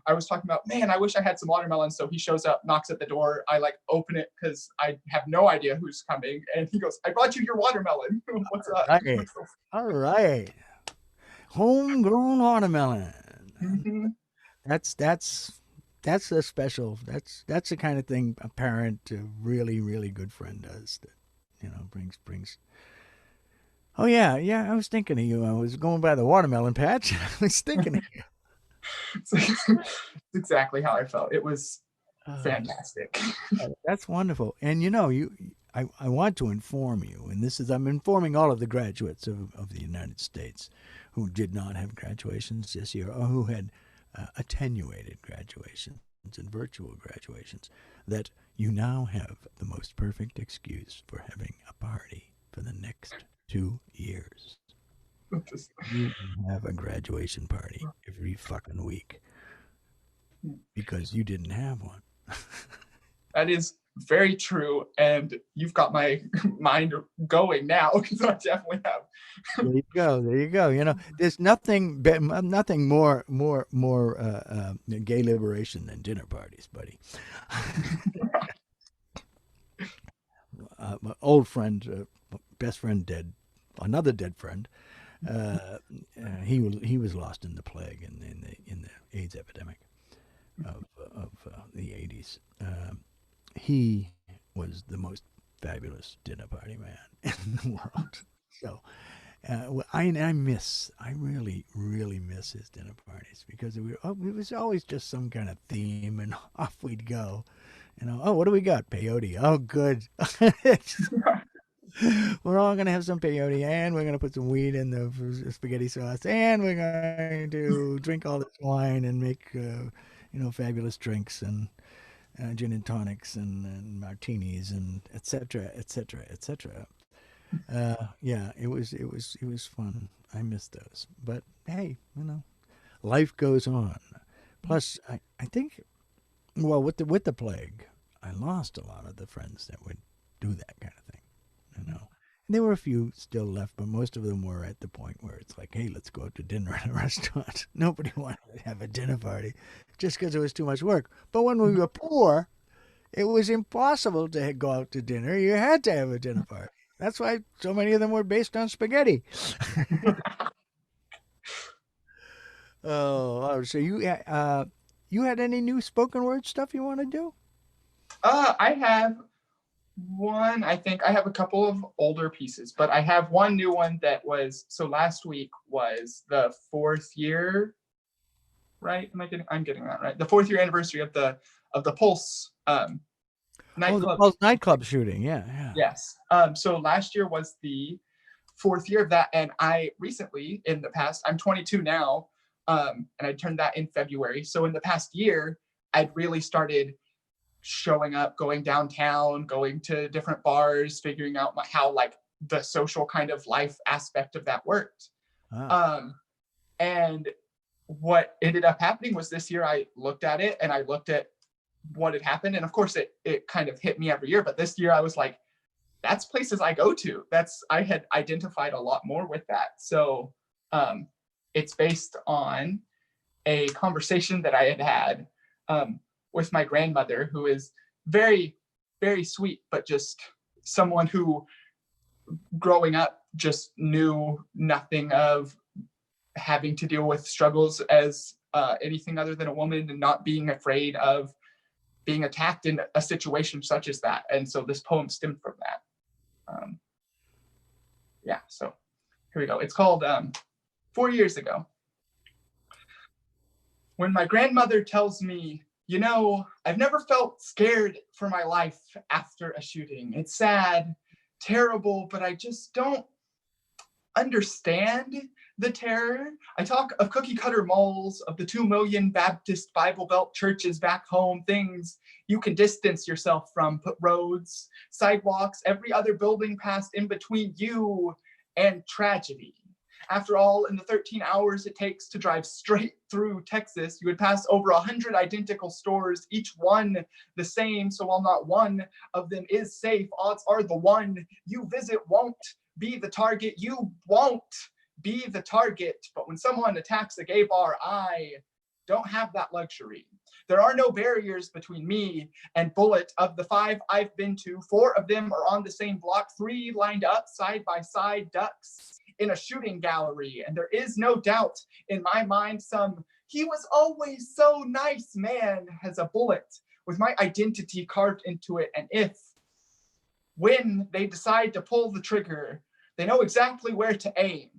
I was talking about, man, I wish I had some watermelon. So he shows up, knocks at the door. I like open it because I have no idea who's coming. And he goes, I brought you your watermelon. What's up? Right. All right. Homegrown watermelon. Mhm. That's a special. That's the kind of thing a parent, a really really good friend does. That brings. Oh yeah, yeah. I was thinking of you. I was going by the watermelon patch. I was thinking of you. It's exactly how I felt. It was fantastic. That's wonderful. And I want to inform you, and I'm informing all of the graduates of the United States who did not have graduations this year or who had attenuated graduations and virtual graduations, that you now have the most perfect excuse for having a party for the next 2 years. You can have a graduation party every fucking week because you didn't have one. That is very true. And you've got my mind going now because I definitely have. There you go. There you go. There's nothing more gay liberation than dinner parties, buddy. My old friend, best friend, dead, another dead friend. He was lost in the plague in the AIDS epidemic of the 80s. He was the most fabulous dinner party man in the world. So I really, really miss his dinner parties because it was always just some kind of theme, and off we'd go. Oh, what do we got? Peyote. Oh, good. We're all going to have some peyote, and we're going to put some weed in the spaghetti sauce, and we're going to drink all this wine and make, fabulous drinks and gin and tonics and martinis and et cetera, et cetera, et cetera. Yeah, it was fun. I miss those, but hey, life goes on. Plus, I think, well, with the plague, I lost a lot of the friends that would do that kind of thing. And there were a few still left, but most of them were at the point where it's like, hey, let's go out to dinner at a restaurant. Nobody wanted to have a dinner party just because it was too much work. But when we were poor, it was impossible to go out to dinner. You had to have a dinner party. That's why so many of them were based on spaghetti. So you had any new spoken word stuff you want to do? I have one. I think I have a couple of older pieces, but I have one new one that was, so last week was the 4th year, right? I'm getting that right. The 4th year anniversary of the Pulse nightclub. The nightclub shooting. Yeah. Yes. So last year was the 4th year of that, and I recently, in the past, I'm 22 now, and I turned that in February. So in the past year, I'd really started showing up, going downtown, going to different bars, figuring out how like the social kind of life aspect of that worked. And what ended up happening was this year I looked at it and I looked at what had happened. And of course it kind of hit me every year, but this year I was like, that's places I go to. I had identified a lot more with that. So it's based on a conversation that I had with my grandmother, who is very, very sweet, but just someone who growing up just knew nothing of having to deal with struggles as anything other than a woman, and not being afraid of being attacked in a situation such as that. And so this poem stemmed from that. Yeah, so here we go. It's called 4 years ago. When my grandmother tells me, I've never felt scared for my life after a shooting. It's sad, terrible, but I just don't understand the terror. I talk of cookie cutter malls, of the 2 million Baptist Bible Belt churches back home, things you can distance yourself from, put roads, sidewalks, every other building passed in between you and tragedy. After all, in the 13 hours it takes to drive straight through Texas, you would pass over 100 identical stores, each one the same. So while not one of them is safe, odds are the one you visit won't be the target. You won't be the target. But when someone attacks a gay bar, I don't have that luxury. There are no barriers between me and Bullet. Of the 5 I've been to, 4 of them are on the same block, 3 lined up side by side, ducks in a shooting gallery. And there is no doubt in my mind he was always so nice man has a bullet with my identity carved into it. And when they decide to pull the trigger, they know exactly where to aim.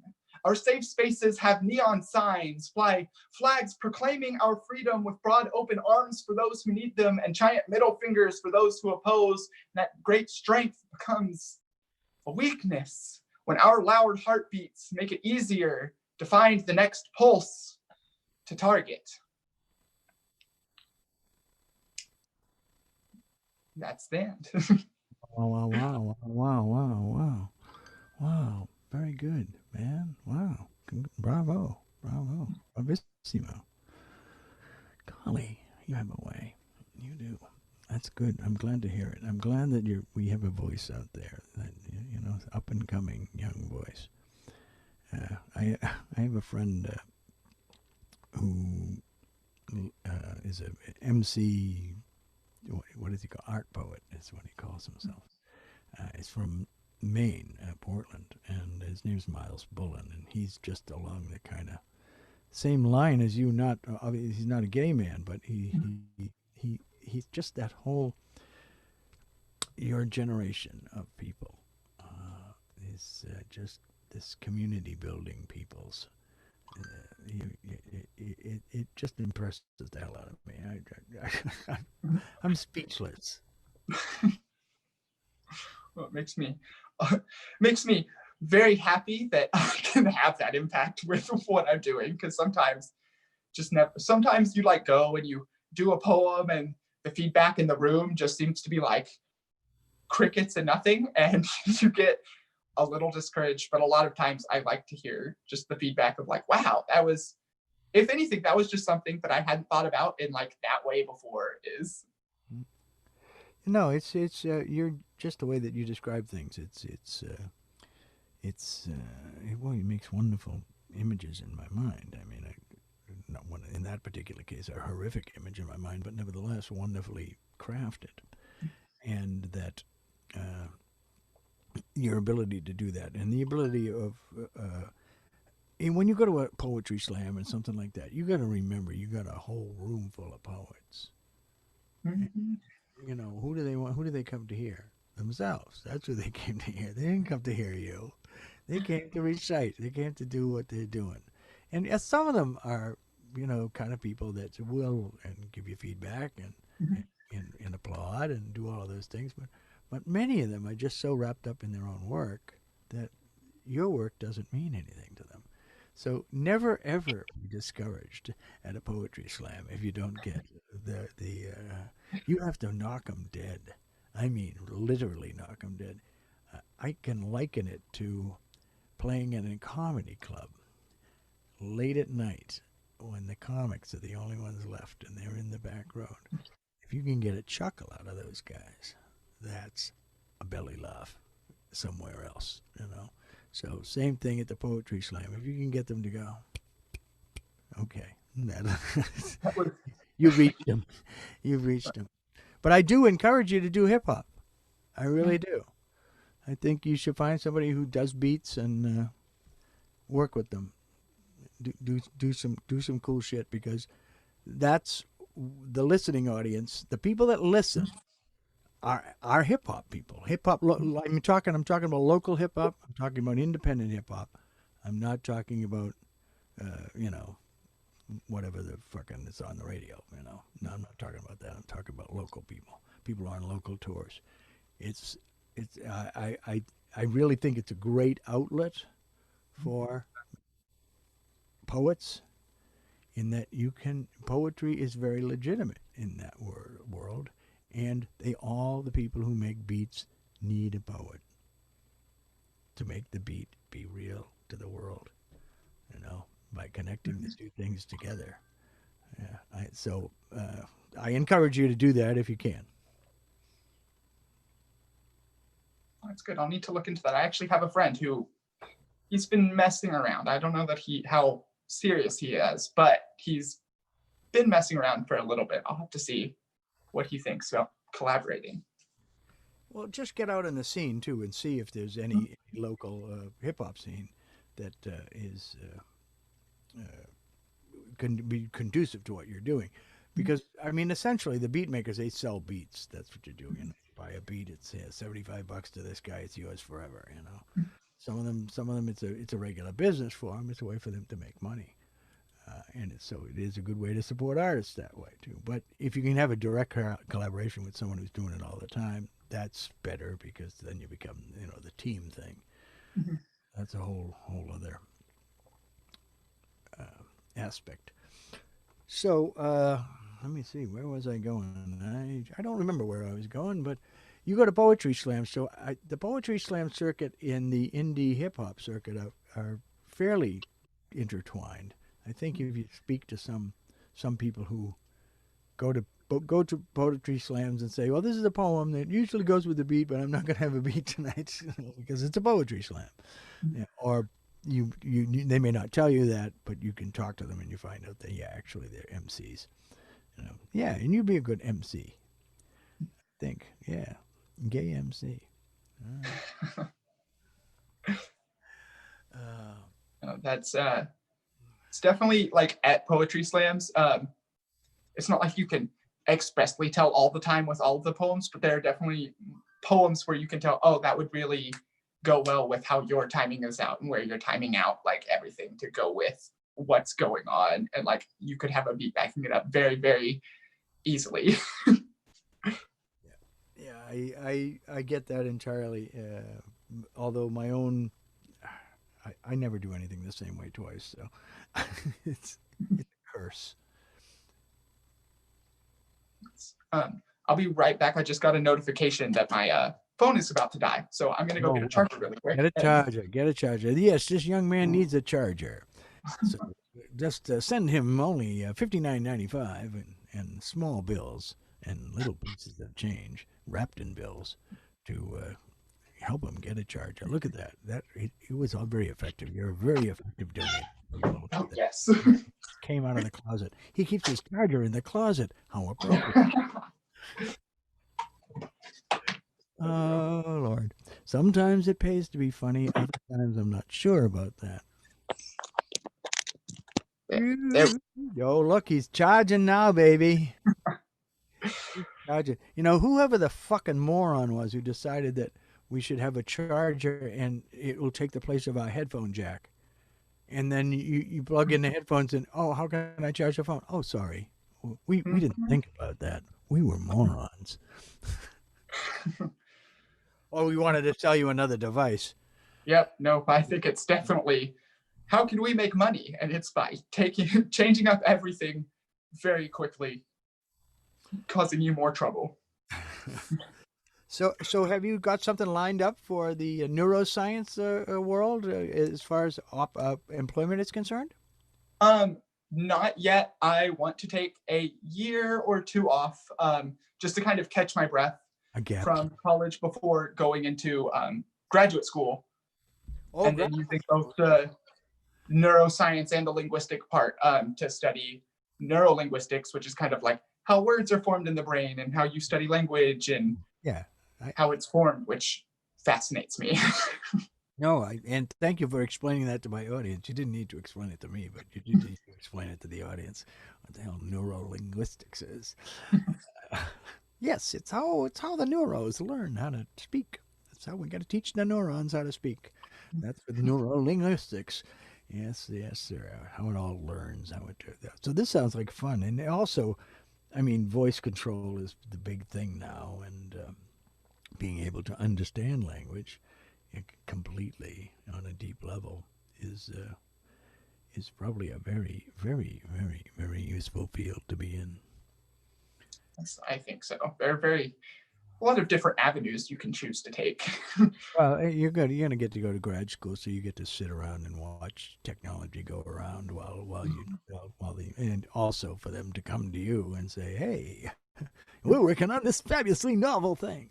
Our safe spaces have neon signs, fly flags proclaiming our freedom with broad open arms for those who need them and giant middle fingers for those who oppose. That great strength becomes a weakness when our loud heartbeats make it easier to find the next pulse to target. That's the end. Wow. Very good, man. Wow. Bravo. Bravissimo. Golly, you have a way. You do. That's good. I'm glad to hear it. I'm glad that we have a voice out there, that, up and coming young voice. I have a friend who is a MC. What does he call? Art poet is what he calls himself. He's from Maine, Portland, and his name's Miles Bullen, and he's just along the kind of same line as you. Not obviously he's not a gay man, but he's just that whole your generation of people is just this community building people's. It just impresses the hell out of me. I'm speechless. Well, it makes me very happy that I can have that impact with what I'm doing, because sometimes you go and you do a poem and the feedback in the room just seems to be like crickets and nothing, and you get a little discouraged. But a lot of times I like to hear just the feedback of wow, that was, if anything, that was just something that I hadn't thought about in that way before. No, it's you're just the way that you describe things. Well, it makes wonderful images in my mind. I mean, not one in that particular case, a horrific image in my mind, but nevertheless wonderfully crafted, and that your ability to do that, and the ability of and when you go to a poetry slam and something like that, you got to remember you got a whole room full of poets. Mm-hmm. Who do they want? Who do they come to hear? Themselves. That's who they came to hear. They didn't come to hear you. They came to recite. They came to do what they're doing. And some of them are, kind of people that will and give you feedback and applaud and do all of those things. But many of them are just so wrapped up in their own work that your work doesn't mean anything to them. So never ever be discouraged at a poetry slam if you don't get you have to knock them dead. I mean, literally knock them dead. I can liken it to playing in a comedy club late at night when the comics are the only ones left and they're in the back row. If you can get a chuckle out of those guys, that's a belly laugh somewhere else, So same thing at the poetry slam. If you can get them to go, okay, you've reached them. You've reached them. But I do encourage you to do hip hop. I really do. I think you should find somebody who does beats and work with them. Do some cool shit, because that's the listening audience. The people that listen are hip hop people. Hip hop. I'm talking about local hip hop. I'm talking about independent hip hop. I'm not talking about whatever the fucking is on the radio. No, I'm not talking about that. I'm talking about local people. People on local tours. I really think it's a great outlet for poets, in that poetry is very legitimate in that world, and all the people who make beats need a poet to make the beat be real to the world, by connecting the two things together. Yeah, I encourage you to do that if you can. That's good. I'll need to look into that. I actually have a friend who he's been messing around. I don't know how serious he is, but he's been messing around for a little bit. I'll have to see what he thinks about collaborating. Well, just get out in the scene too and see if there's any local hip hop scene that is can be conducive to what you're doing. Because I mean, essentially, the beat makers, they sell beats. That's what you're doing. You know, buy a beat, it's $75 to this guy. It's yours forever. You know, some of them, it's a regular business for them. It's a way for them to make money, and it is a good way to support artists that way too. But if you can have a direct collaboration with someone who's doing it all the time, that's better because then you become, you know, the team thing. Mhm. That's a whole other aspect. So let me see, where was I going? I don't remember where I was going, but you go to poetry slams. So the poetry slam circuit and the indie hip hop circuit are fairly intertwined. I think if you speak to some people who go to poetry slams and say, well, this is a poem that usually goes with the beat, but I'm not going to have a beat tonight because it's a poetry slam. Yeah, or they may not tell you that, but you can talk to them and you find out that, yeah, actually they're MCs. You know, yeah, and you'd be a good MC. I think, yeah, gay MC. That's it's definitely like at poetry slams. It's not like you can expressly tell all the time with all of the poems, but there are definitely poems where you can tell, oh, that would really go well with how your timing is out and where you're timing out, like everything to go with what's going on. And like you could have a beat backing it up very, very easily. Yeah, I get that entirely. Although my own, I never do anything the same way twice, so it's a curse. I'll be right back. I just got a notification that my phone is about to die. So I'm going to go get a charger really quick. Get a charger. Get a charger. Yes, this young man needs a charger. So just send him only $59.95 and small bills and little pieces of change wrapped in bills to help him get a charger. Look at that. It was all very effective. You're a very effective donor. Oh, yes. Came out of the closet. He keeps his charger in the closet. How appropriate. Oh, Lord. Sometimes it pays to be funny. Other times I'm not sure about that. Yo, look, he's charging now, baby. He's charging. You know, whoever the fucking moron was who decided that we should have a charger and it will take the place of our headphone jack. And then you plug in the headphones and, oh, how can I charge the phone? Oh, sorry. We didn't think about that. We were morons. Or we wanted to sell you another device. Yep. No, I think it's definitely how can we make money? And it's by changing up everything very quickly, causing you more trouble. So have you got something lined up for the neuroscience world as far as employment is concerned? Not yet. I want to take a year or two off just to kind of catch my breath from college before going into graduate school. Oh, and then using both the neuroscience and the linguistic part to study neurolinguistics, which is kind of like how words are formed in the brain and how you study language and how it's formed, which fascinates me. No, and thank you for explaining that to my audience. You didn't need to explain it to me, but you did need to explain it to the audience. What the hell neurolinguistics is? Yes, it's how the neuros learn how to speak. That's how we got to teach the neurons how to speak. That's with neurolinguistics. Yes, sir. How it all learns, how it. So this sounds like fun, and also, I mean, voice control is the big thing now, and being able to understand language completely on a deep level is probably a very, very, very, very useful field to be in. Yes, I think so. There are a lot of different avenues you can choose to take. Well, you're gonna get to go to grad school, so you get to sit around and watch technology go around and also for them to come to you and say, "Hey, we're working on this fabulously novel thing."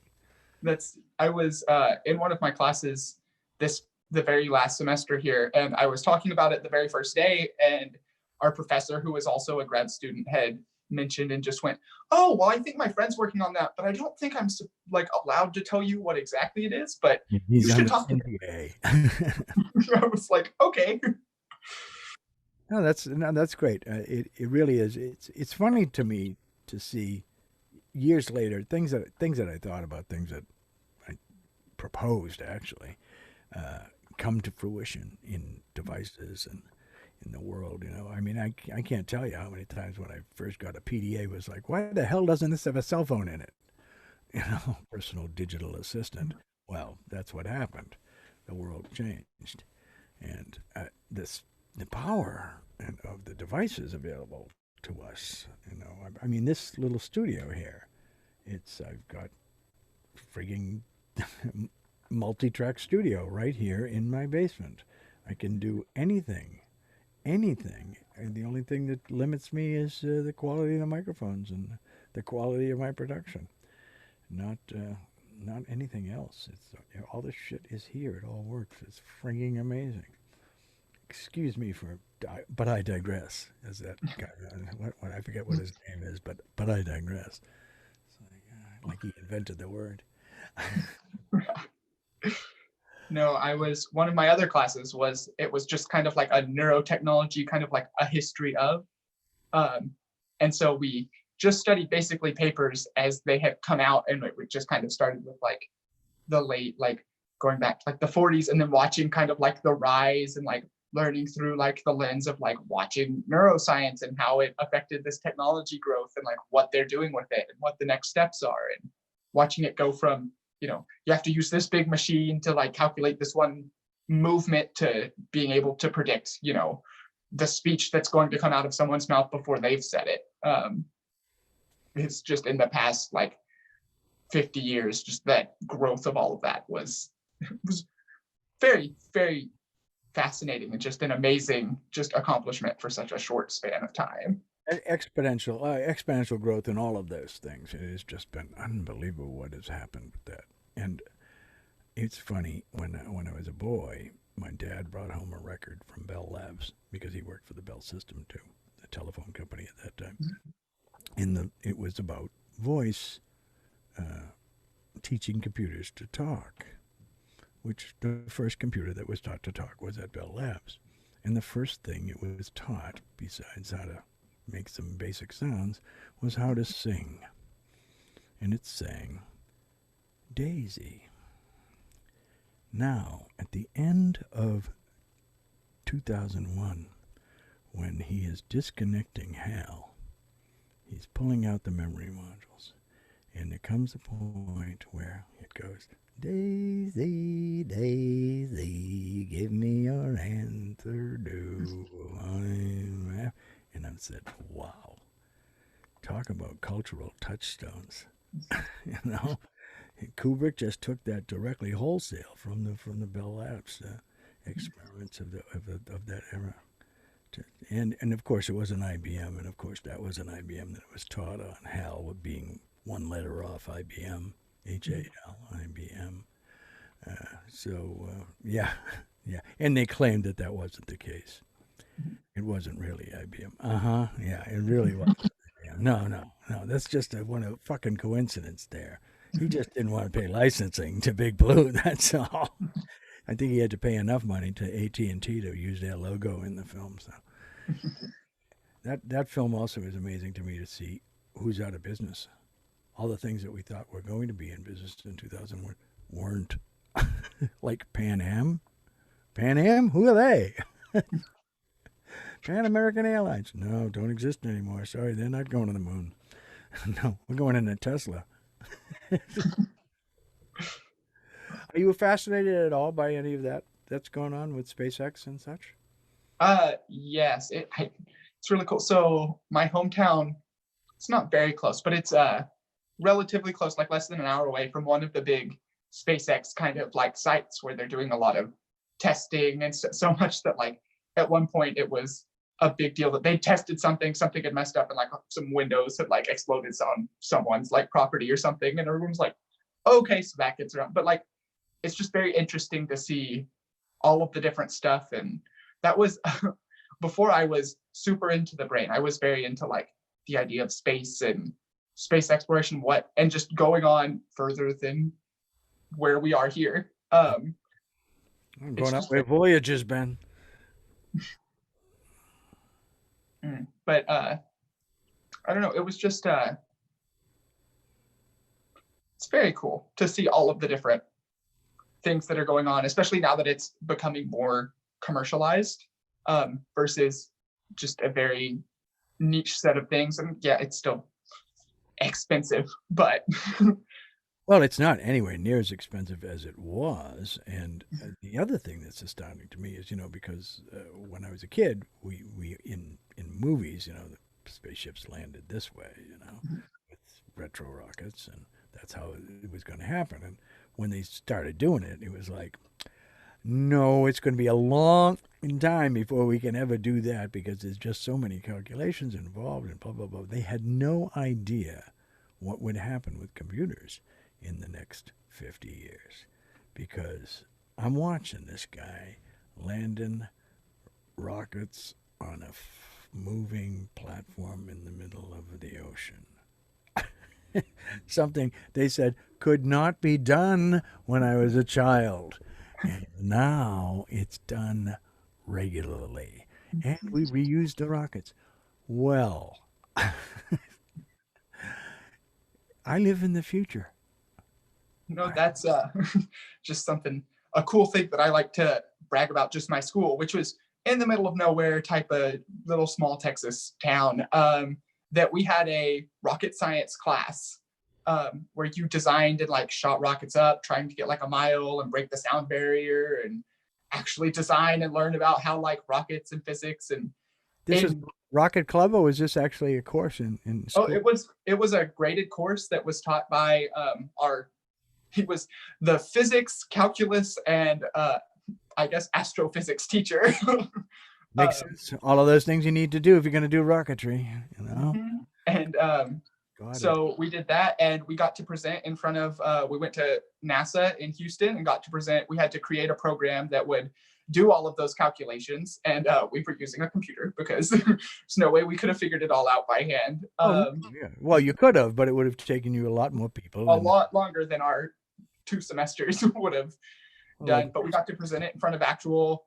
I was in one of my classes the very last semester here, and I was talking about it the very first day, and our professor, who was also a grad student, had mentioned and just went, oh, well, I think my friend's working on that, but I don't think I'm like allowed to tell you what exactly it is, but He's you should under talk to NDA. I was like, okay. No, that's great. It really is. It's funny to me to see years later things that I thought about, things that I proposed actually come to fruition in devices and in the world. I mean, I can't tell you how many times when I first got a PDA was like, why the hell doesn't this have a cell phone in it? Personal digital assistant. Well, that's what happened. The world changed, and the power of the devices available to us. I mean, this little studio here, I've got frigging multi-track studio right here in my basement. I can do anything, and the only thing that limits me is the quality of the microphones and the quality of my production. Not anything else. All this shit is here. It all works. It's frigging amazing. Excuse me but I digress. As that guy, what I forget what his name is, but I digress. It's like he invented the word. No, one of my other classes was just kind of like a neurotechnology, kind of like a history of. And so we just studied basically papers as they had come out, and we just kind of started with like the late, like going back to like the 40s, and then watching kind of like the rise and like learning through like the lens of like watching neuroscience and how it affected this technology growth and like what they're doing with it and what the next steps are, and watching it go from, you have to use this big machine to like calculate this one movement to being able to predict, the speech that's going to come out of someone's mouth before they've said it. It's just in the past like 50 years, just that growth of all of that was very, very fascinating and just an amazing just accomplishment for such a short span of time. Exponential growth in all of those things. It has just been unbelievable what has happened with that. And it's funny, when I was a boy, my dad brought home a record from Bell Labs, because he worked for the Bell system too, the telephone company at that time. And it was about voice, teaching computers to talk, which the first computer that was taught to talk was at Bell Labs. And the first thing it was taught, besides how to make some basic sounds, was how to sing. And it sang Daisy. Now, at the end of 2001, when he is disconnecting Hal, he's pulling out the memory modules, and there comes a point where it goes, Daisy, Daisy, give me your answer, do I? And I said, wow, talk about cultural touchstones. Kubrick just took that directly wholesale from the Bell Labs experiments of that era. And of course it was an IBM, and of course that was an IBM that was taught on. HAL being one letter off IBM, HAL, IBM. Yeah. And they claimed that wasn't the case. It wasn't really IBM. Yeah, it really wasn't. No. That's just one of fucking coincidence there. He just didn't want to pay licensing to Big Blue. That's all. I think he had to pay enough money to AT&T to use their logo in the film. So that film also is amazing to me, to see who's out of business. All the things that we thought were going to be in business in 2001 weren't. Like Pan Am. Pan Am? Who are they? Pan American Airlines. No, don't exist anymore. Sorry, they're not going to the moon. No, we're going in a Tesla. Are you fascinated at all by any of that's going on with SpaceX and such? Yes, it's really cool. So my hometown, it's not very close, but it's relatively close, like less than an hour away from one of the big SpaceX kind of like sites where they're doing a lot of testing, and so much that like at one point it was a big deal that they tested something had messed up, and like some windows had like exploded on someone's like property or something, and everyone's like, okay, so that gets around. But like, it's just very interesting to see all of the different stuff. And that was before I was super into the brain. I was very into like the idea of space and space exploration, and just going on further than where we are here. I'm It's going up just where Voyage has been. but I don't know. It was just it's very cool to see all of the different things that are going on, especially now that it's becoming more commercialized versus just a very niche set of things. And yeah, it's still expensive, but Well, it's not anywhere near as expensive as it was. And the other thing that's astounding to me is, because when I was a kid, we in movies, the spaceships landed this way, with retro rockets, and that's how it was going to happen. And when they started doing it, it was like, no, it's going to be a long time before we can ever do that because there's just so many calculations involved and blah, blah, blah. They had no idea what would happen with computers in the next 50 years because I'm watching this guy landing rockets on a moving platform in the middle of the ocean. Something they said could not be done when I was a child. And now it's done regularly. And we reuse the rockets. Well, I live in the future. That's just a cool thing that I like to brag about, just my school, which was in the middle of nowhere type of little small Texas town, that we had a rocket science class where you designed and like shot rockets up, trying to get like a mile and break the sound barrier and actually design and learn about how like rockets and physics. And this is Rocket Club, or was this actually a course in school? It was a graded course that was taught by he was the physics, calculus, and I guess astrophysics teacher. Makes sense. All of those things you need to do if you're going to do rocketry, And so we did that, and we got to present in front of, we went to NASA in Houston and got to present. We had to create a program that would do all of those calculations, and we were using a computer because there's no way we could have figured it all out by hand. Yeah. Well, you could have, but it would have taken you a lot more people. A lot longer than our 2 semesters would have done, but we got to present it in front of actual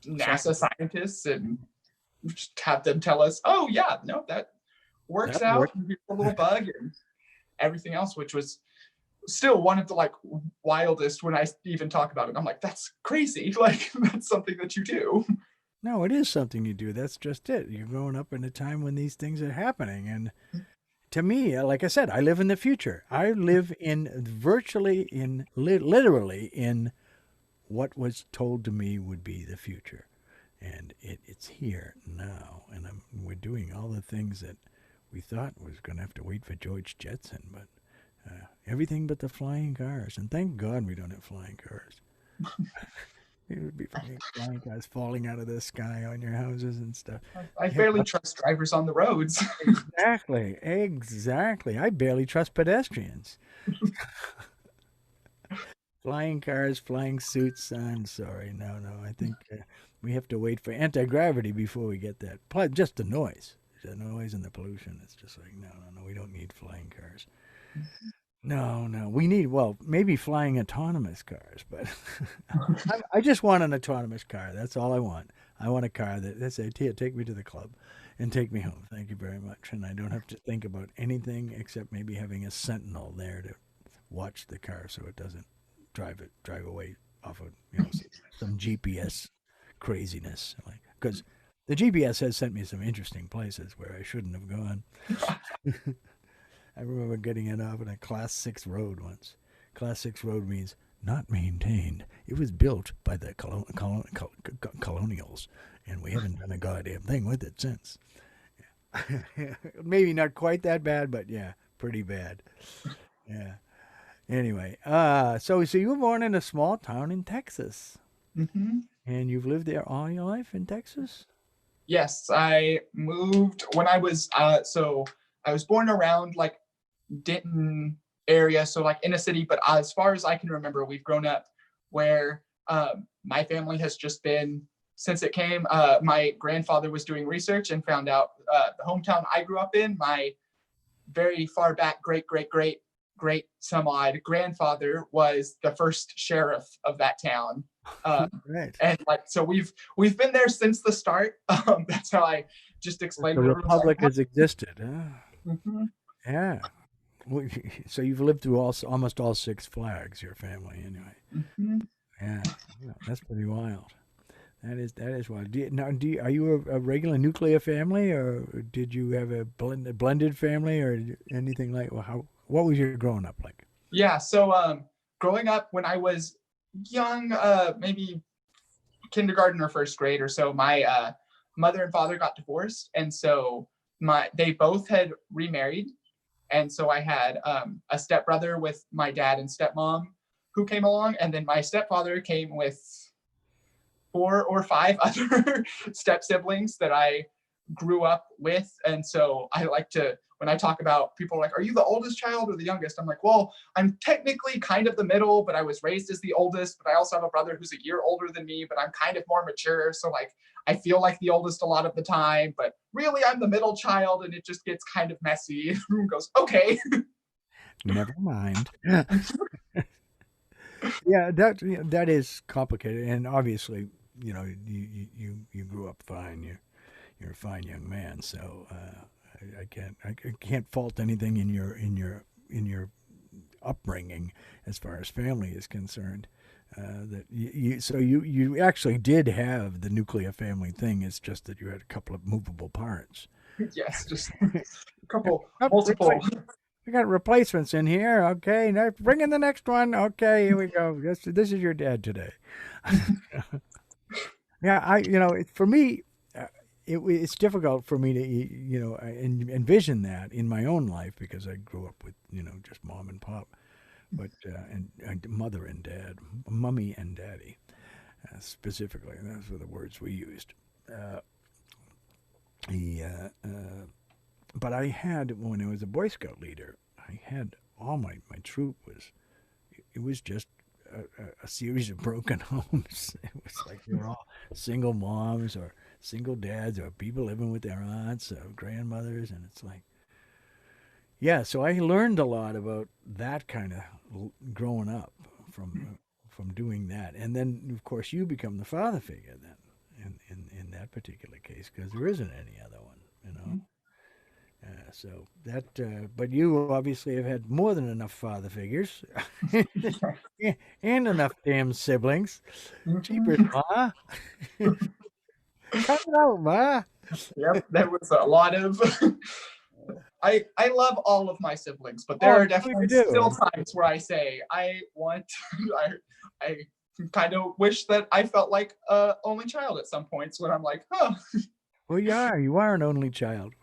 NASA scientists and just have them tell us, oh yeah, no, that works out. Here's a little bug and everything else, which was still one of the like wildest when I even talk about it. I'm like, that's crazy. Like that's something that you do. No, it is something you do. That's just it. You're growing up in a time when these things are happening. And to me, like I said, I live in the future. I live literally in what was told to me would be the future. And it's here now. And we're doing all the things that we thought was going to have to wait for George Jetson, but everything but the flying cars. And thank God we don't have flying cars. It would be flying cars falling out of the sky on your houses and stuff. I barely trust drivers on the roads. Exactly. I barely trust pedestrians. Flying cars, flying suits. I'm sorry. No. I think we have to wait for anti-gravity before we get that. Plus, just the noise. The noise and the pollution. It's just like, no. We don't need flying cars. No. We need, maybe flying autonomous cars, but I just want an autonomous car. That's all I want. I want a car that says, here, take me to the club and take me home. Thank you very much. And I don't have to think about anything except maybe having a sentinel there to watch the car so it doesn't drive away off of some GPS craziness. Because the GPS has sent me some interesting places where I shouldn't have gone. I remember getting it off on a Class 6 road once. Class 6 road means not maintained. It was built by the colonials, and we haven't done a goddamn thing with it since. Maybe not quite that bad, but yeah, pretty bad. Yeah. Anyway, so you were born in a small town in Texas. Mm-hmm. And you've lived there all your life in Texas? Yes, I moved when I was, so I was born around like Denton area, so like in a city, but as far as I can remember, we've grown up where my family has just been since it came, my grandfather was doing research and found out the hometown I grew up in, my very far back great some odd grandfather was the first sheriff of that town. Right. And like, so we've been there since the start. That's how I just explained The what everyone's republic like, has existed. Huh? "Mhm." Yeah. Well, so you've lived through almost all Six Flags, your family, anyway. Mhm. Yeah, that's pretty wild. That is wild. Are you a regular nuclear family, or did you have a blended family, or anything like? Well, what was your growing up like? Yeah. So growing up when I was young, maybe kindergarten or first grade or so, my mother and father got divorced, and so they both had remarried, and so I had a stepbrother with my dad and stepmom who came along, and then my stepfather came with 4 or 5 other step siblings that I grew up with. And so I like to, when I talk about people are like, are you the oldest child or the youngest? I'm like, well, I'm technically kind of the middle, but I was raised as the oldest, but I also have a brother who's a year older than me, but I'm kind of more mature. So like, I feel like the oldest a lot of the time, but really I'm the middle child, and it just gets kind of messy. Everyone goes, okay. Never mind. Yeah, that is complicated, and obviously, you grew up fine. You're a fine young man, so I can't fault anything in your upbringing as far as family is concerned. That you actually did have the nuclear family thing. It's just that you had a couple of movable parts. Yes, just a couple, Oh, multiple. we got replacements in here. Okay, now bring in the next one. Okay, here we go. This is your dad today. Yeah, for me, it's difficult for me to envision that in my own life because I grew up with just mom and pop, but and mother and dad, mummy and daddy, specifically. And those were the words we used. But I had, when I was a Boy Scout leader, I had all my troop it was just a series of broken homes. It was like they were all single moms or single dads or people living with their aunts or grandmothers. And it's like, yeah, so I learned a lot about that kind of growing up from doing that. And then, of course, you become the father figure then in that particular case because there isn't any other one. So that, but you obviously have had more than enough father figures, and enough damn siblings. Jeepers, ma! Cut it out, ma! Yep, there was a lot of. I love all of my siblings, but there Oh, are you definitely do. still times where I say I want. I kind of wish that I felt like a only child at some points when I'm like, huh. Well, you are an only child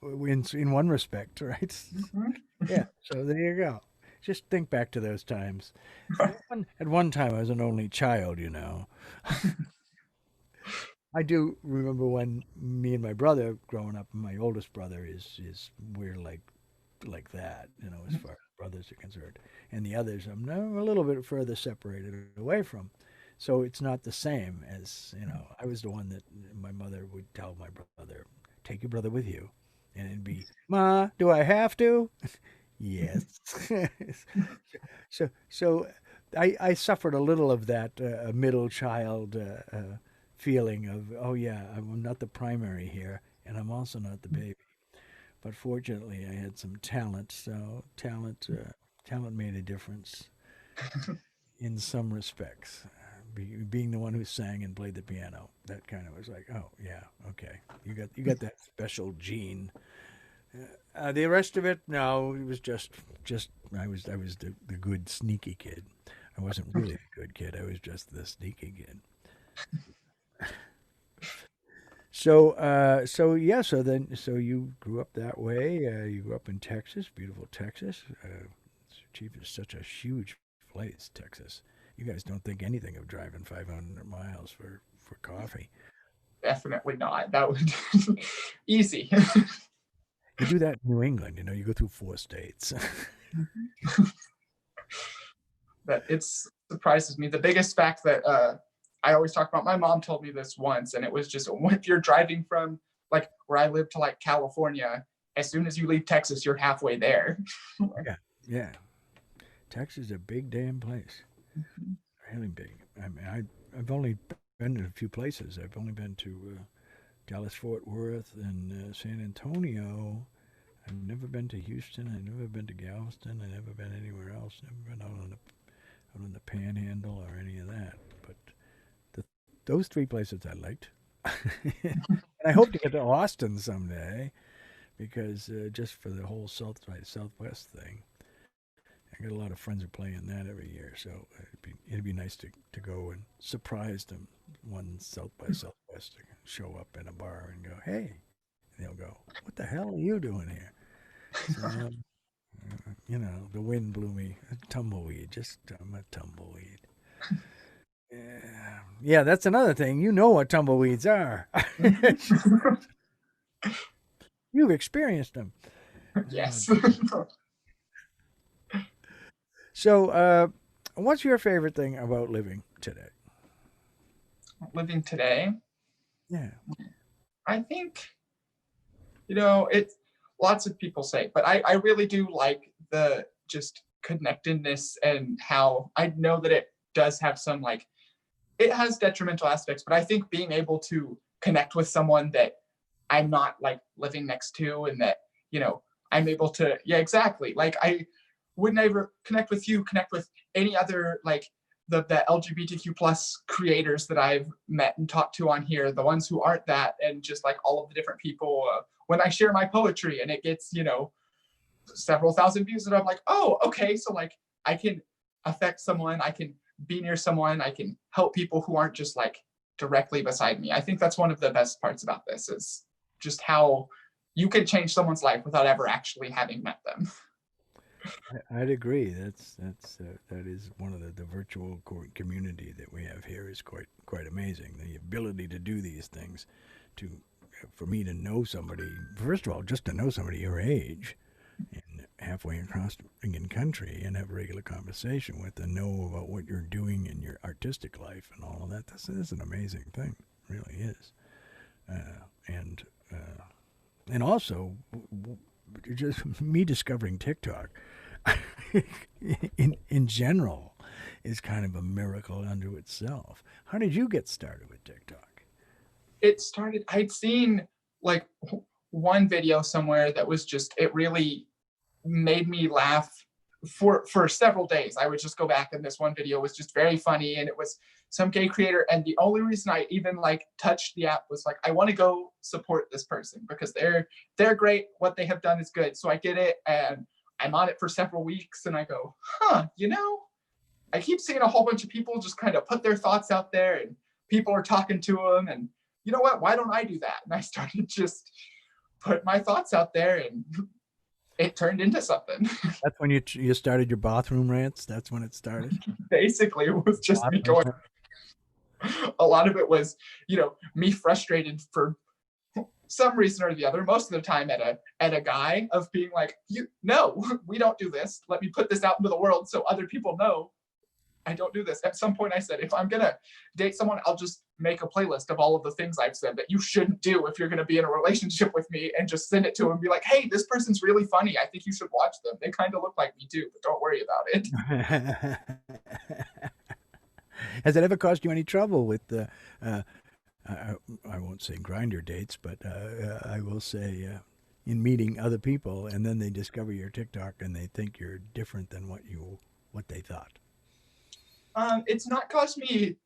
in one respect, right? Mhm. Yeah. So there you go. Just think back to those times. At one time, I was an only child. I do remember when me and my brother growing up. My oldest brother is we're like that, as far as brothers are concerned, and the others I'm a little bit further separated away from. So it's not the same as I was the one that my mother would tell my brother, "Take your brother with you," and it'd be, "Ma, do I have to?" Yes. So I suffered a little of that middle child feeling of, oh yeah, I'm not the primary here, and I'm also not the baby. But fortunately, I had some talent, so talent made a difference in some respects. Being the one who sang and played the piano, that kind of was like, oh yeah, okay, you got that special gene. The rest of it, no, it was just I was the good sneaky kid. I wasn't really a good kid. I was just the sneaky kid. So you grew up that way. You grew up in Texas, beautiful Texas. Chief is such a huge place, Texas. You guys don't think anything of driving 500 miles for coffee. Definitely not. That would easy. You do that in New England. You go through 4 states. That it surprises me. The biggest fact that I always talk about, my mom told me this once, and it was just, if you're driving from like where I live to like California, as soon as you leave Texas, you're halfway there. Yeah. Texas is a big damn place. Really big. I mean, I've only been to a few places. I've only been to Dallas, Fort Worth, and San Antonio. I've never been to Houston. I've never been to Galveston. I've never been anywhere else. Never been out on the Panhandle or any of that. But those three places I liked. And I hope to get to Austin someday, because just for the whole South by Southwest thing. I got a lot of friends who play in that every year, so it'd be nice to go and surprise them one South by Southwest, to show up in a bar and go, hey, and they'll go, what the hell are you doing here? So, the wind blew me a tumbleweed. I'm a tumbleweed. Yeah, that's another thing. You know what tumbleweeds are. You've experienced them. Yes. So, what's your favorite thing about living today? Living today, Yeah. I think, it's lots of people say, but I really do like the just connectedness, and how I know that it does have some, like, it has detrimental aspects, but I think being able to connect with someone that I'm not like living next to, and that, I'm able to, yeah, exactly. Like, I would never connect with you, connect with any other, like, the LGBTQ plus creators that I've met and talked to on here, the ones who aren't that, and just like all of the different people, when I share my poetry and it gets, several thousand views, and I'm like, oh, okay, so like I can affect someone, I can be near someone, I can help people who aren't just like directly beside me. I think that's one of the best parts about this, is just how you can change someone's life without ever actually having met them. I'd agree. That is one of the virtual community that we have here is quite amazing. The ability to do these things, for me to know somebody, first of all, just to know somebody your age, and halfway across the friggin' country, and have a regular conversation with, and know about what you're doing in your artistic life and all of that. This is an amazing thing. It really is. And also, just me discovering TikTok in general is kind of a miracle unto itself. How did you get started with TikTok? I'd seen like one video somewhere that was just, it really made me laugh for several days. I would just go back, and this one video was just very funny, and it was some gay creator, and the only reason I even like touched the app was like, I want to go support this person because they're great, what they have done is good. So I did it, and I'm on it for several weeks, and I go, I keep seeing a whole bunch of people just kind of put their thoughts out there, and people are talking to them, and you know what, why don't I do that? And I started just put my thoughts out there, and it turned into something. That's when you started your bathroom rants? That's when it started? Basically, it was just me going. A lot of it was, me frustrated for some reason or the other, most of the time at a guy, of being like, no, we don't do this. Let me put this out into the world so other people know I don't do this. At some point I said, if I'm gonna date someone, I'll just make a playlist of all of the things I've said that you shouldn't do if you're gonna be in a relationship with me, and just send it to him and be like, hey, this person's really funny. I think you should watch them. They kind of look like me too, but don't worry about it. Has it ever caused you any trouble with the, I won't say grinder dates, but I will say in meeting other people, and then they discover your TikTok and they think you're different than what they thought? It's not caused me,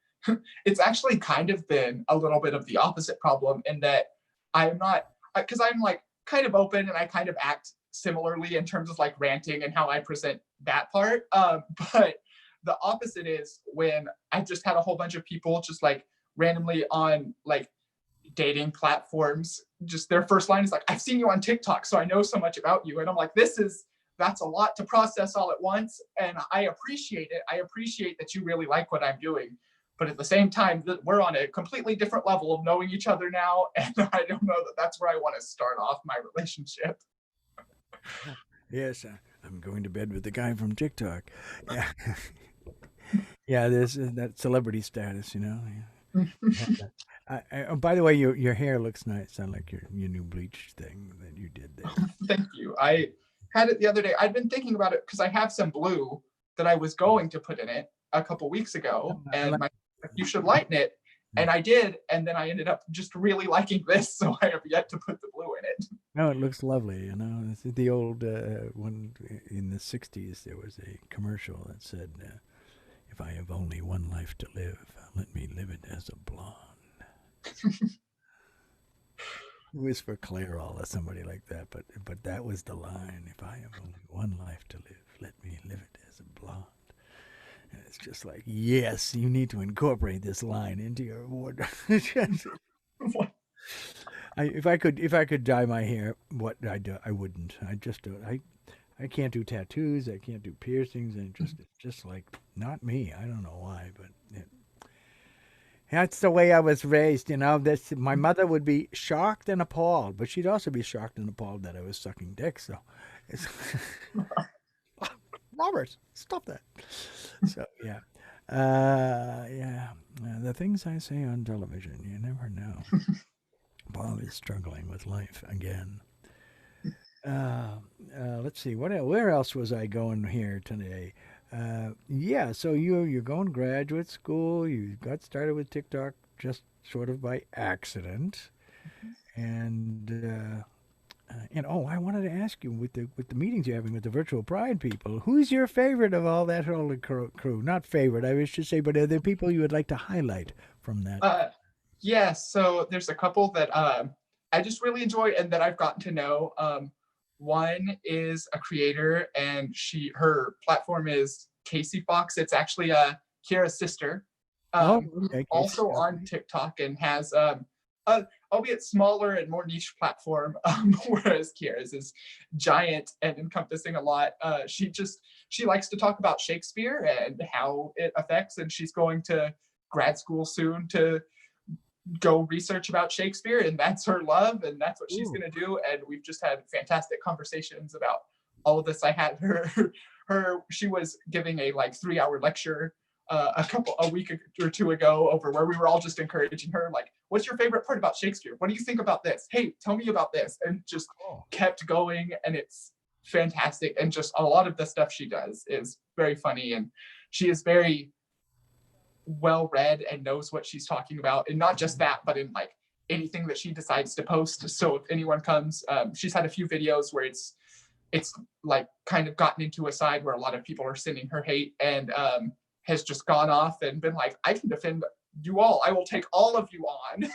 it's actually kind of been a little bit of the opposite problem, in that I'm not, because I'm like kind of open, and I kind of act similarly in terms of like ranting and how I present that part. But the opposite is when I just had a whole bunch of people just like randomly on like dating platforms, just their first line is like, I've seen you on TikTok, so I know so much about you. And I'm like, that's a lot to process all at once. And I appreciate it. I appreciate that you really like what I'm doing. But at the same time, we're on a completely different level of knowing each other now. And I don't know that that's where I want to start off my relationship. Yes, I'm going to bed with the guy from TikTok. Yeah. Yeah, there's that celebrity status, you know. Yeah. Oh, by the way, your hair looks nice. I like your new bleach thing that you did there. Thank you. I had it the other day. I'd been thinking about it because I have some blue that I was going to put in it a couple weeks ago, I and like- my you should lighten it. And I did, and then I ended up just really liking this, so I have yet to put the blue in it. No, it looks lovely. You know, it's the old one in the '60s. There was a commercial that said, "If I have only one life to live, let me live it as a blonde." It was for Clairol or somebody like that, but that was the line. If I have only one life to live, let me live it as a blonde. And it's just like, yes, you need to incorporate this line into your wardrobe. If I could dye my hair, what I do, I wouldn't. I just do it. I can't do tattoos. I can't do piercings, and it's just like not me. I don't know why, but that's the way I was raised. You know, this my mother would be shocked and appalled, but she'd also be shocked and appalled that I was sucking dick. So, it's Robert, stop that. So yeah, yeah. The things I say on television, you never know. Bob is struggling with life again. Let's see. Where else was I going here today? Yeah. So you're going graduate school. You got started with TikTok just sort of by accident, and oh, I wanted to ask you with the meetings you're having with the virtual pride people, who's your favorite of all that whole crew? Not favorite, I wish to say, but are there people you would like to highlight from that? Yeah, so there's a couple that I just really enjoy and that I've gotten to know. One is a creator, and her platform is Casey Fox. It's actually Kiara's sister, Okay, also Casey. on TikTok, and has albeit smaller and more niche platform, whereas Kiara's is giant and encompassing a lot. She likes to talk about Shakespeare and how it affects, and she's going to grad school soon to go research about Shakespeare, and that's her love, and that's what she's going to do. And we've just had fantastic conversations about all of this. I had she was giving a like 3-hour lecture a week or two ago over where we were all just encouraging her, like, what's your favorite part about Shakespeare? What do you think about this? Hey, tell me about this. And just kept going, and it's fantastic. And just a lot of the stuff she does is very funny, and she is very well read and knows what she's talking about, and not just that, but in like anything that she decides to post. So if anyone comes, she's had a few videos where it's like kind of gotten into a side where a lot of people are sending her hate, and has just gone off and been like, I can defend you all. I will take all of you on.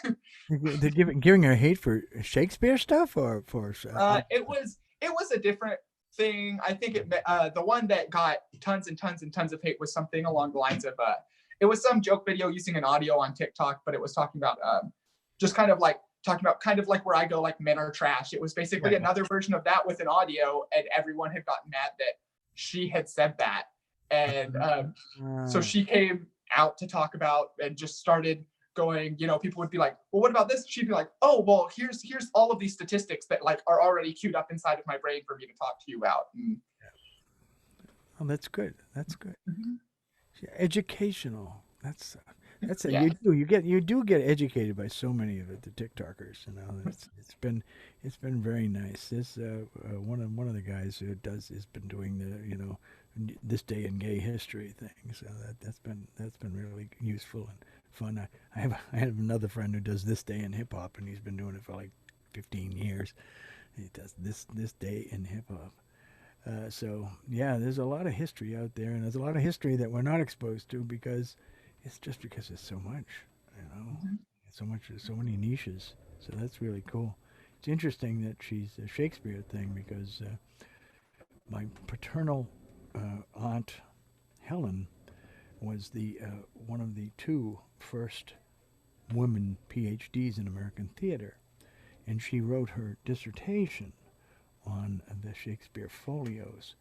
They're giving her hate for Shakespeare stuff, or for it was a different thing. I think the one that got tons and tons and tons of hate was something along the lines of it was some joke video using an audio on TikTok, but it was talking about just kind of like where I go, like, men are trash. It was basically another version of that with an audio, and everyone had gotten mad that she had said that. And so she came out to talk about and just started going, people would be like, well, what about this? She'd be like, oh, well, here's all of these statistics that like are already queued up inside of my brain for me to talk to you about. And, oh, that's good. That's good. Mhm. Educational. That's Yeah. you do get educated by so many of the TikTokers. It's been very nice. This one of the guys who has been doing the this day in gay history thing. So that's been really useful and fun. I have another friend who does this day in hip hop, and he's been doing it for like 15 years. He does this day in hip hop. So yeah, there's a lot of history out there, and there's a lot of history that we're not exposed to because it's so much, Mhm. so many niches. So that's really cool. It's interesting that she's a Shakespeare thing because my paternal aunt Helen was the one of the two first women PhDs in American theater, and she wrote her dissertation on the Shakespeare folios,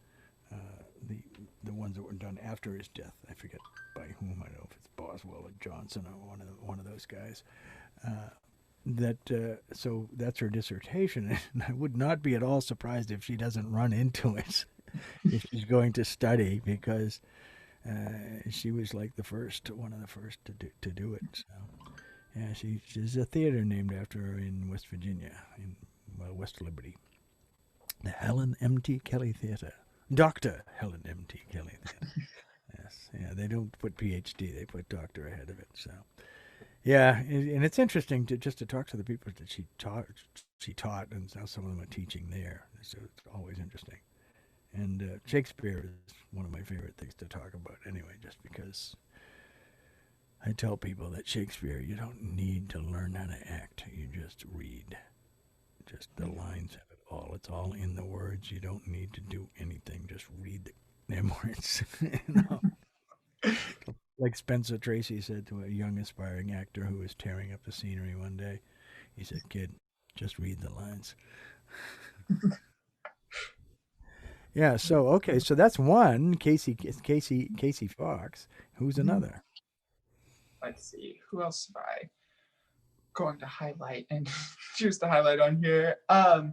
the ones that were done after his death. I forget by whom. I don't know if it's Boswell or Johnson or one of those guys. So that's her dissertation, and I would not be at all surprised if she doesn't run into it if she's going to study, because She was like one of the first to do it. So, yeah, she's a theater named after her in West Virginia, in West Liberty. The Helen M.T. Kelly Theater. Dr. Helen M.T. Kelly Theater. Yes, yeah, they don't put PhD, they put doctor ahead of it. So, yeah, and it's interesting to talk to the people that she taught, and now some of them are teaching there. So it's always interesting. And Shakespeare is one of my favorite things to talk about anyway, just because I tell people that Shakespeare, you don't need to learn how to act. You just read. Just the lines have it all. It's all in the words. You don't need to do anything. Just read them words. You know? Like Spencer Tracy said to a young aspiring actor who was tearing up the scenery one day. He said, "Kid, just read the lines." Yeah. So okay. So that's one. Casey Fox. Who's another? Let's see, who else am I going to highlight and choose to highlight on here? I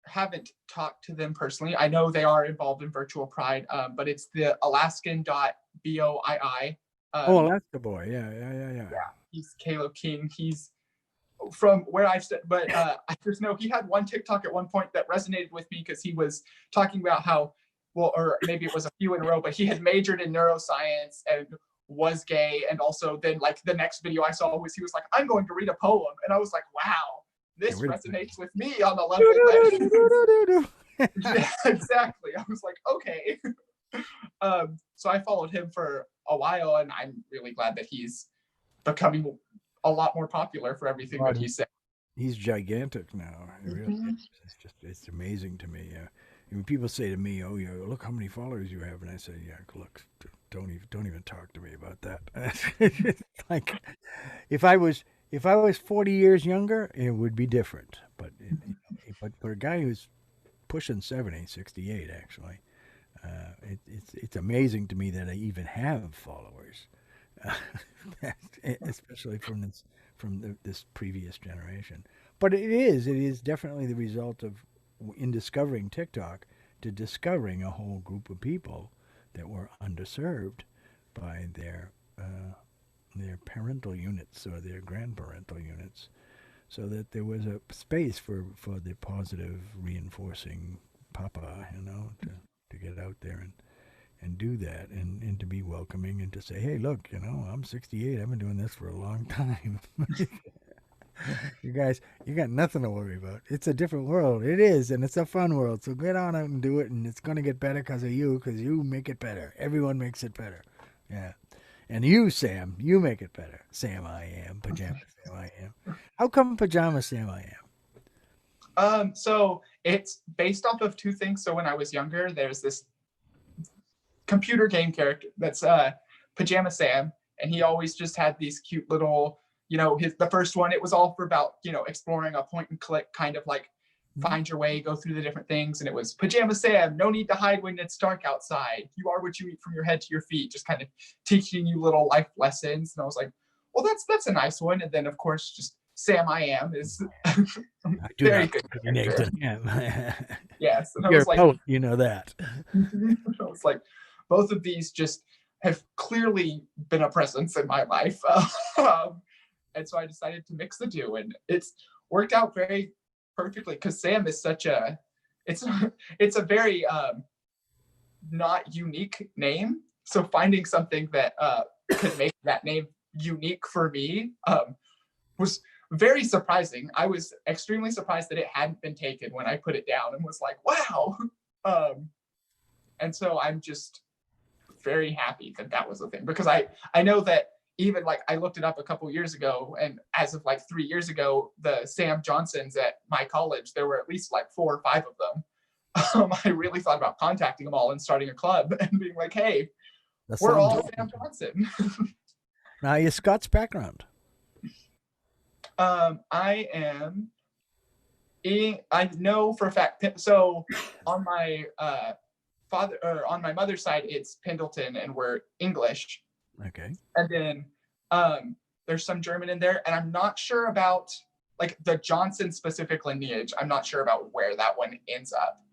haven't talked to them personally. I know they are involved in virtual pride, but it's the Alaskan.boii. Alaska Boy. Yeah. He's Caleb King. He's from where I've said, but I just know he had one TikTok at one point that resonated with me because he was talking about how, well, or maybe it was a few in a row, but he had majored in neuroscience and was gay. And also then like the next video I saw was he was like, I'm going to read a poem. And I was like, wow, this resonates with me on the level that yeah, exactly. I was like, okay. So I followed him for a while, and I'm really glad that he's becoming a lot more popular for everything that he's saying. He's gigantic now. It really is. It's amazing to me. When people say to me, "Oh, yeah, look how many followers you have," and I say, "Yeah, look, don't even talk to me about that." Like, if I was 40 years younger, it would be different. But but for a guy who's pushing 70, 68 actually, it's amazing to me that I even have followers, especially from this previous generation. But it is definitely the result of, in discovering TikTok, to discovering a whole group of people that were underserved by their parental units or their grandparental units, so that there was a space for the positive reinforcing papa, to get out there and do that, and to be welcoming, and to say, hey, look, I'm 68. I've been doing this for a long time. You guys, you got nothing to worry about. It's a different world. It is, and it's a fun world. So get on out and do it, and it's going to get better because you make it better. Everyone makes it better. Yeah. And you, Sam, you make it better. Sam, I am. Pajama Sam, I am. How come Pajama Sam, I am? So it's based off of two things. So when I was younger, there's this computer game character that's Pajama Sam, and he always just had these cute little, the first one, it was all for about, exploring a point and click kind of like find your way, go through the different things. And it was Pajama Sam, no need to hide when it's dark outside. You are what you eat from your head to your feet, just kind of teaching you little life lessons. And I was like, well, that's a nice one. And then of course, just Sam I Am is very good. Yes. And I was like, you know that. I was like, both of these just have clearly been a presence in my life. And so I decided to mix the two, and it's worked out very perfectly because Sam is it's a very not unique name. So finding something that could make that name unique for me was very surprising. I was extremely surprised that it hadn't been taken when I put it down, and was like, wow. And so I'm just very happy that was the thing, because I know that even like I looked it up a couple years ago, and as of like 3 years ago, the Sam Johnsons at my college, there were at least like 4 or 5 of them. I really thought about contacting them all and starting a club and being like, hey, we're all Sam Johnson. Now, your Scott's background? I know for a fact. So on my on my mother's side, it's Pendleton, and we're English. Okay. And then there's some German in there, and I'm not sure about like the Johnson specific lineage. I'm not sure about where that one ends up.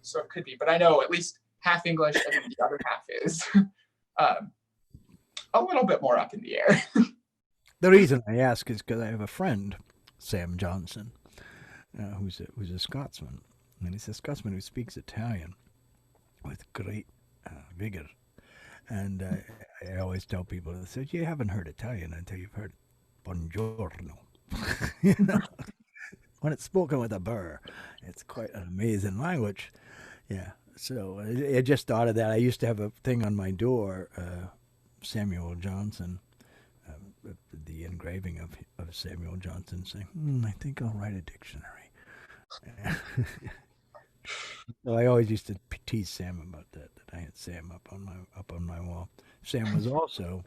So it could be, but I know at least half English and then the other half is a little bit more up in the air. The reason I ask is because I have a friend, Sam Johnson, who's a Scotsman, and he's a Scotsman who speaks Italian with great vigor. And I always tell people, I said, you haven't heard Italian until you've heard buongiorno. You know? When it's spoken with a burr, it's quite an amazing language. Yeah. So I just thought of that. I used to have a thing on my door, Samuel Johnson, the engraving of Samuel Johnson saying, I think I'll write a dictionary. So I always used to tease Sam about that I had Sam up on my wall. Sam was also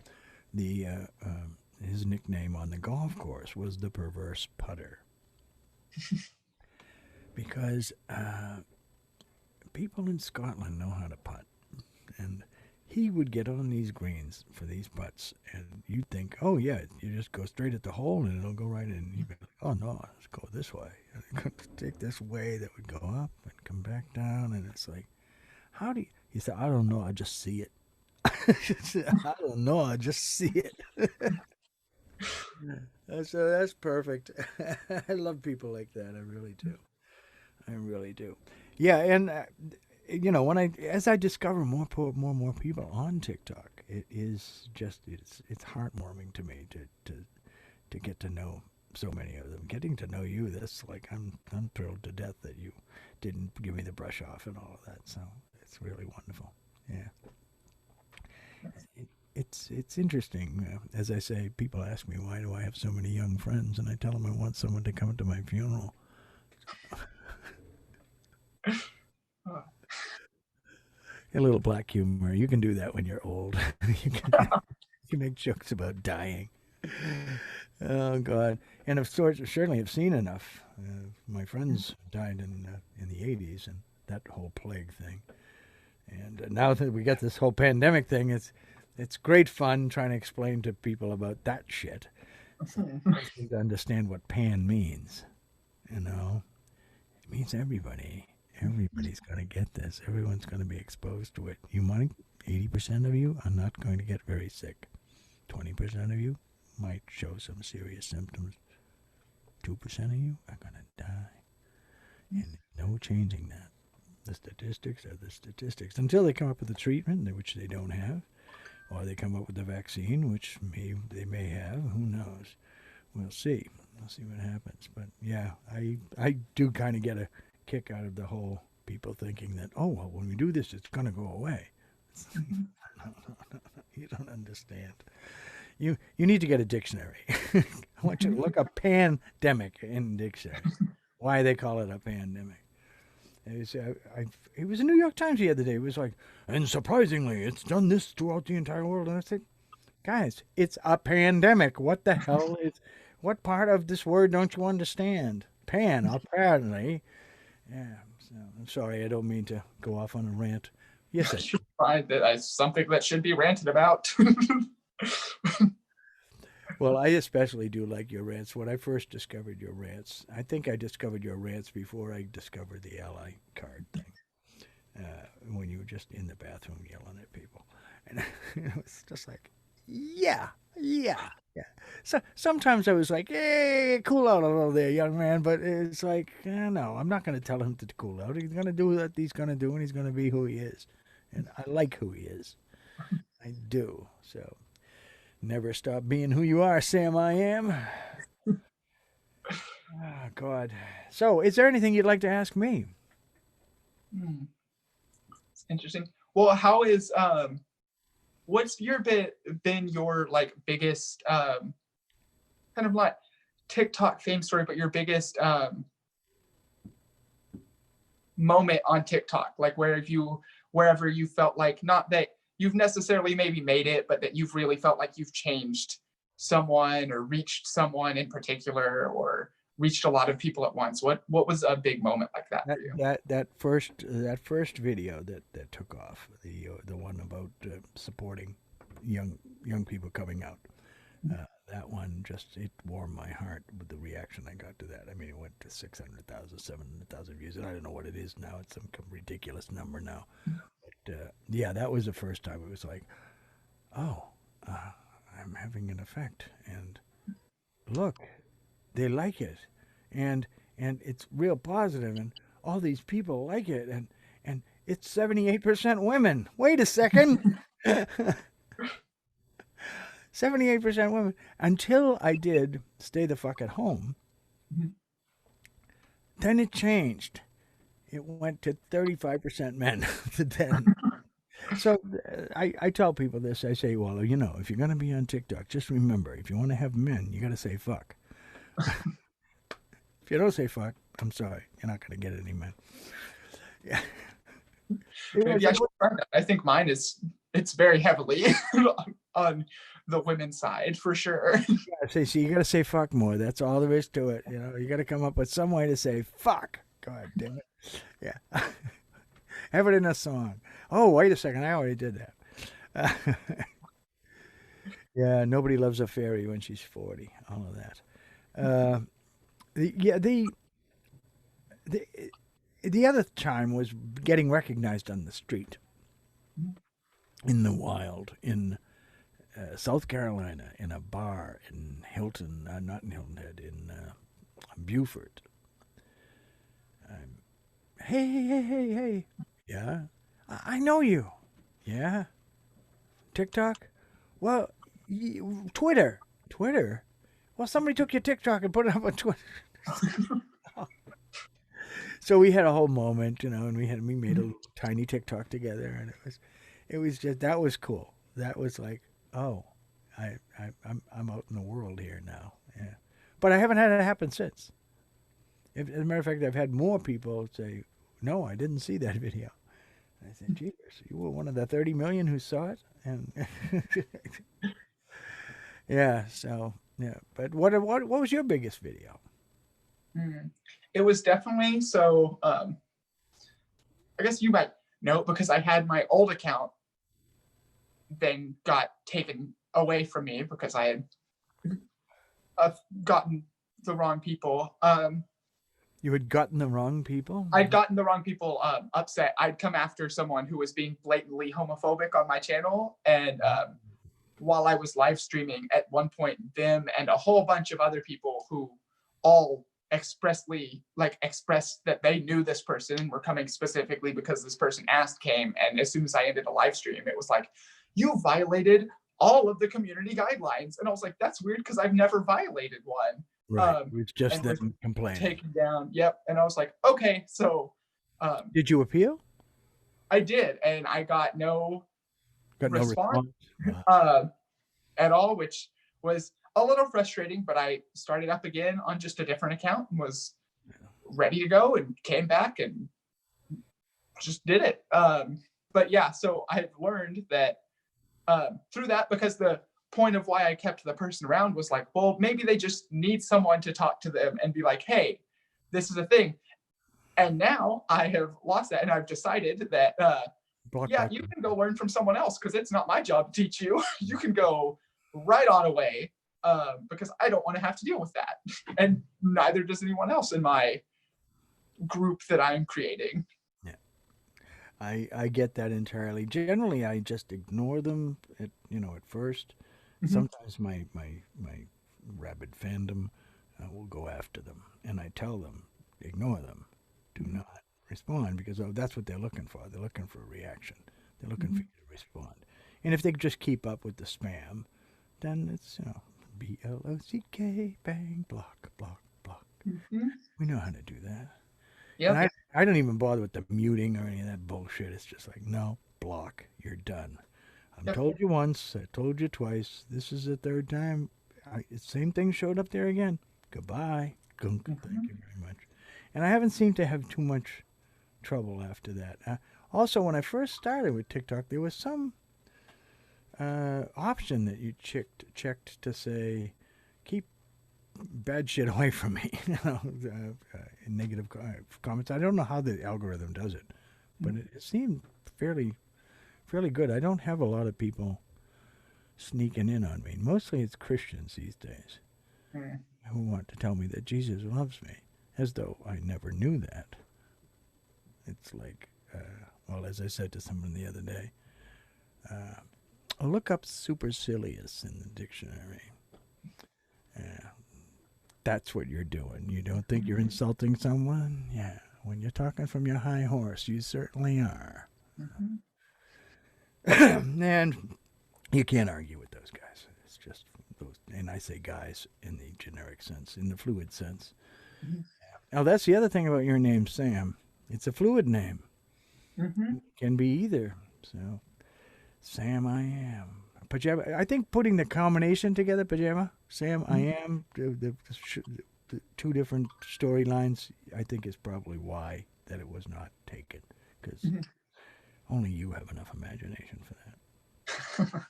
the his nickname on the golf course was the perverse putter. Because people in Scotland know how to putt. And he would get on these greens for these putts, and you'd think, oh, yeah, you just go straight at the hole and it'll go right in. You'd be like, oh, no, let's go this way. And take this way that would go up and come back down. And it's like, how do you? He said, I don't know, I just see it. I don't know, I just see it. So that's perfect. I love people like that. I really do. I really do. Yeah, and you know, as I discover more people on TikTok, it is just it's heartwarming to me to get to know so many of them. Getting to know you, that's like I'm thrilled to death that you didn't give me the brush off and all of that. So it's really wonderful. Yeah. It's interesting. As I say, people ask me, why do I have so many young friends? And I tell them I want someone to come to my funeral. A little black humor. You can do that when you're old. you can make jokes about dying. Oh, God. And of sorts, certainly have seen enough. My friends died in the 80s and that whole plague thing. And now that we got this whole pandemic thing, it's great fun trying to explain to people about that shit. To understand what pan means. You know, it means everybody. Everybody's going to get this. Everyone's going to be exposed to it. 80% of you are not going to get very sick. 20% of you might show some serious symptoms. 2% of you are going to die. And no changing that. The statistics are the statistics. Until they come up with a treatment, which they don't have, or they come up with a vaccine, which they may have. Who knows? We'll see. We'll see what happens. But yeah, I do kind of get a kick out of the whole people thinking that, oh, well, when we do this, it's going to go away. No, you don't understand. You need to get a dictionary. I want you to look up pandemic in dictionary. Why they call it a pandemic. It was a New York Times the other day. It was like, and surprisingly, it's done this throughout the entire world. And I said, guys, it's a pandemic. What the hell what part of this word don't you understand? Pan, apparently. Yeah, so I'm sorry, I don't mean to go off on a rant. Yes, I find that something that should be ranted about. Well, I especially do like your rants. When I first discovered your rants, I think I discovered your rants before I discovered the ally card thing. When you were just in the bathroom yelling at people. And it was just like, yeah. So sometimes I was like, hey, cool out a little there, young man. But it's like, no, I'm not going to tell him to cool out. He's going to do what he's going to do, and he's going to be who he is. And I like who he is. I do. So never stop being who you are, Sam. I am. Oh, God. So is there anything you'd like to ask me? It's interesting. Well, how is what's been your like biggest kind of like TikTok fame story, but your biggest moment on TikTok, like wherever you felt like, not that you've necessarily maybe made it, but that you've really felt like you've changed someone or reached someone in particular or reached a lot of people at once. What was a big moment like that for you? That first video that took off, the one about supporting young people coming out. That one just, it warmed my heart with the reaction I got to that. I mean, it went to 600,000, 700,000 views, and I don't know what it is now. It's some ridiculous number now. But yeah, that was the first time it was like, oh, I'm having an effect, and look, they like it, and it's real positive, and all these people like it, and it's 78% women. Wait a second. 78% women. Until I did Stay the Fuck at Home, Mhm. then it changed. It went to 35% men. Then. So I tell people this. I say, well, you know, if you're going to be on TikTok, just remember, if you want to have men, you got to say fuck. If you don't say fuck, I'm sorry. You're not going to get any men. Yeah. Maybe I should try that. I think mine it's very heavily on the women's side for sure. Yeah, see, you got to say fuck more. That's all there is to it. You know, you got to come up with some way to say fuck. God damn it. Yeah. Have it in a song. Oh, wait a second. I already did that. Yeah, nobody loves a fairy when she's 40. All of that. The the other time was getting recognized on the street, in the wild, in South Carolina, in a bar in Hilton, not in Hilton Head, in Beaufort. Hey. Yeah. I know you. Yeah. TikTok? Well, Twitter. Twitter? Well, somebody took your TikTok and put it up on Twitter. So we had a whole moment, you know, and we made a little tiny TikTok together, and it was just, that was cool. That was like, oh, I'm out in the world here now. Yeah. But I haven't had it happen since. As a matter of fact, I've had more people say, no, I didn't see that video. I said, geez, you were one of the 30 million who saw it? And yeah, so, yeah. But what was your biggest video? It was definitely so. I guess you might know because I had my old account then got taken away from me because I had gotten the wrong people. You had gotten the wrong people? I'd gotten the wrong people upset. I'd come after someone who was being blatantly homophobic on my channel, and while I was live streaming, at one point, them and a whole bunch of other people who all expressed that they knew this person and were coming specifically because this person asked came. And as soon as I ended a live stream, it was like, you violated all of the community guidelines. And I was like, that's weird because I've never violated one. Right. It's just them complaining. Taken down. Yep. And I was like, okay, so did you appeal? I did, and I got no response. At all, which was a little frustrating, but I started up again on just a different account and was ready to go and came back and just did it. But yeah, so I've learned that through that, because the point of why I kept the person around was like, well, maybe they just need someone to talk to them and be like, hey, this is a thing. And now I have lost that, and I've decided that you can go learn from someone else because it's not my job to teach you. You can go right on away because I don't want to have to deal with that. And neither does anyone else in my group that I'm creating. Yeah, I get that entirely. Generally, I just ignore them at first. Mm-hmm. Sometimes my rabid fandom will go after them, and I tell them, ignore them. Do not respond, because that's what they're looking for. They're looking for a reaction. They're looking for you to respond. And if they just keep up with the spam, then it's, BLOCK, bang, block. Mm-hmm. We know how to do that. Yeah. I don't even bother with the muting or any of that bullshit. It's just like, no, block. You're done. I've told you once. I told you twice. This is the third time. Same thing showed up there again. Goodbye. Gunk. Thank you very much. And I haven't seemed to have too much trouble after that. Also, when I first started with TikTok, there was some option that you checked to say, keep bad shit away from me. Negative comments. I don't know how the algorithm does it, but it seemed fairly good. I don't have a lot of people sneaking in on me. Mostly it's Christians these days Mm. who want to tell me that Jesus loves me, as though I never knew that. It's like, well, as I said to someone the other day, look up supercilious in the dictionary. That's what you're doing. You don't think you're insulting someone? Yeah. When you're talking from your high horse, you certainly are. Mhm. And you can't argue with those guys. It's just those, and I say guys in the generic sense, in the fluid sense. Mhm. Now, that's the other thing about your name, Sam. It's a fluid name. Mhm. It can be either. So, Sam, I am. Pajama. I think putting the combination together, Pajama, Sam, I am, the two different storylines, I think is probably why that it was not taken. Because Mhm. only you have enough imagination for that.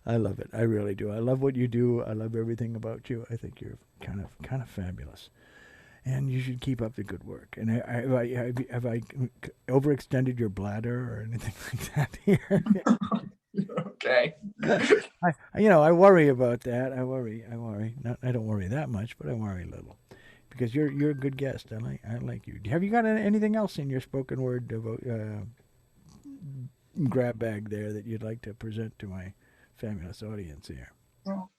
I love it. I really do. I love what you do. I love everything about you. I think you're kind of fabulous, and you should keep up the good work. And have I overextended your bladder or anything like that here? Okay. I worry about that. I worry. Not, I don't worry that much, but I worry a little because you're a good guest. I like you. Have you got anything else in your spoken word grab bag there that you'd like to present to my fabulous audience here? Well,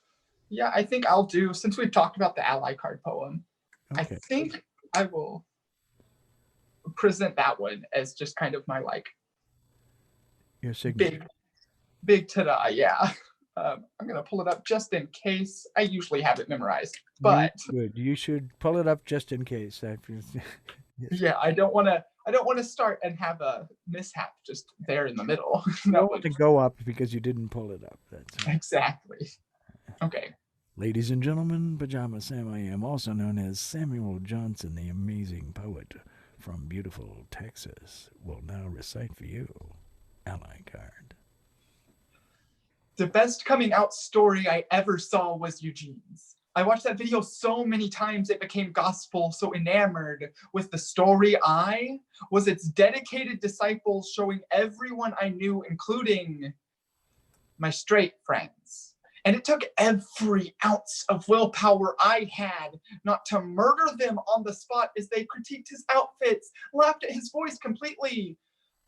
yeah, I think I'll do, since we've talked about the ally card poem, Okay. I think I will present that one as just kind of my like Your signature. big ta-da. Yeah. I'm gonna pull it up just in case. I usually have it memorized, but Good. You should pull it up just in case. yeah, I don't want to start and have a mishap just there in the middle. You That don't would want to go up because you didn't pull it up. That's exactly. Okay. Ladies and gentlemen, Pajama Sam I am, also known as Samuel Johnson, the amazing poet from beautiful Texas, will now recite for you Ally Card. The best coming out story I ever saw was Eugene's. I watched that video so many times it became gospel, so enamored with the story I was its dedicated disciple, showing everyone I knew, including my straight friends. And it took every ounce of willpower I had not to murder them on the spot as they critiqued his outfits, laughed at his voice completely,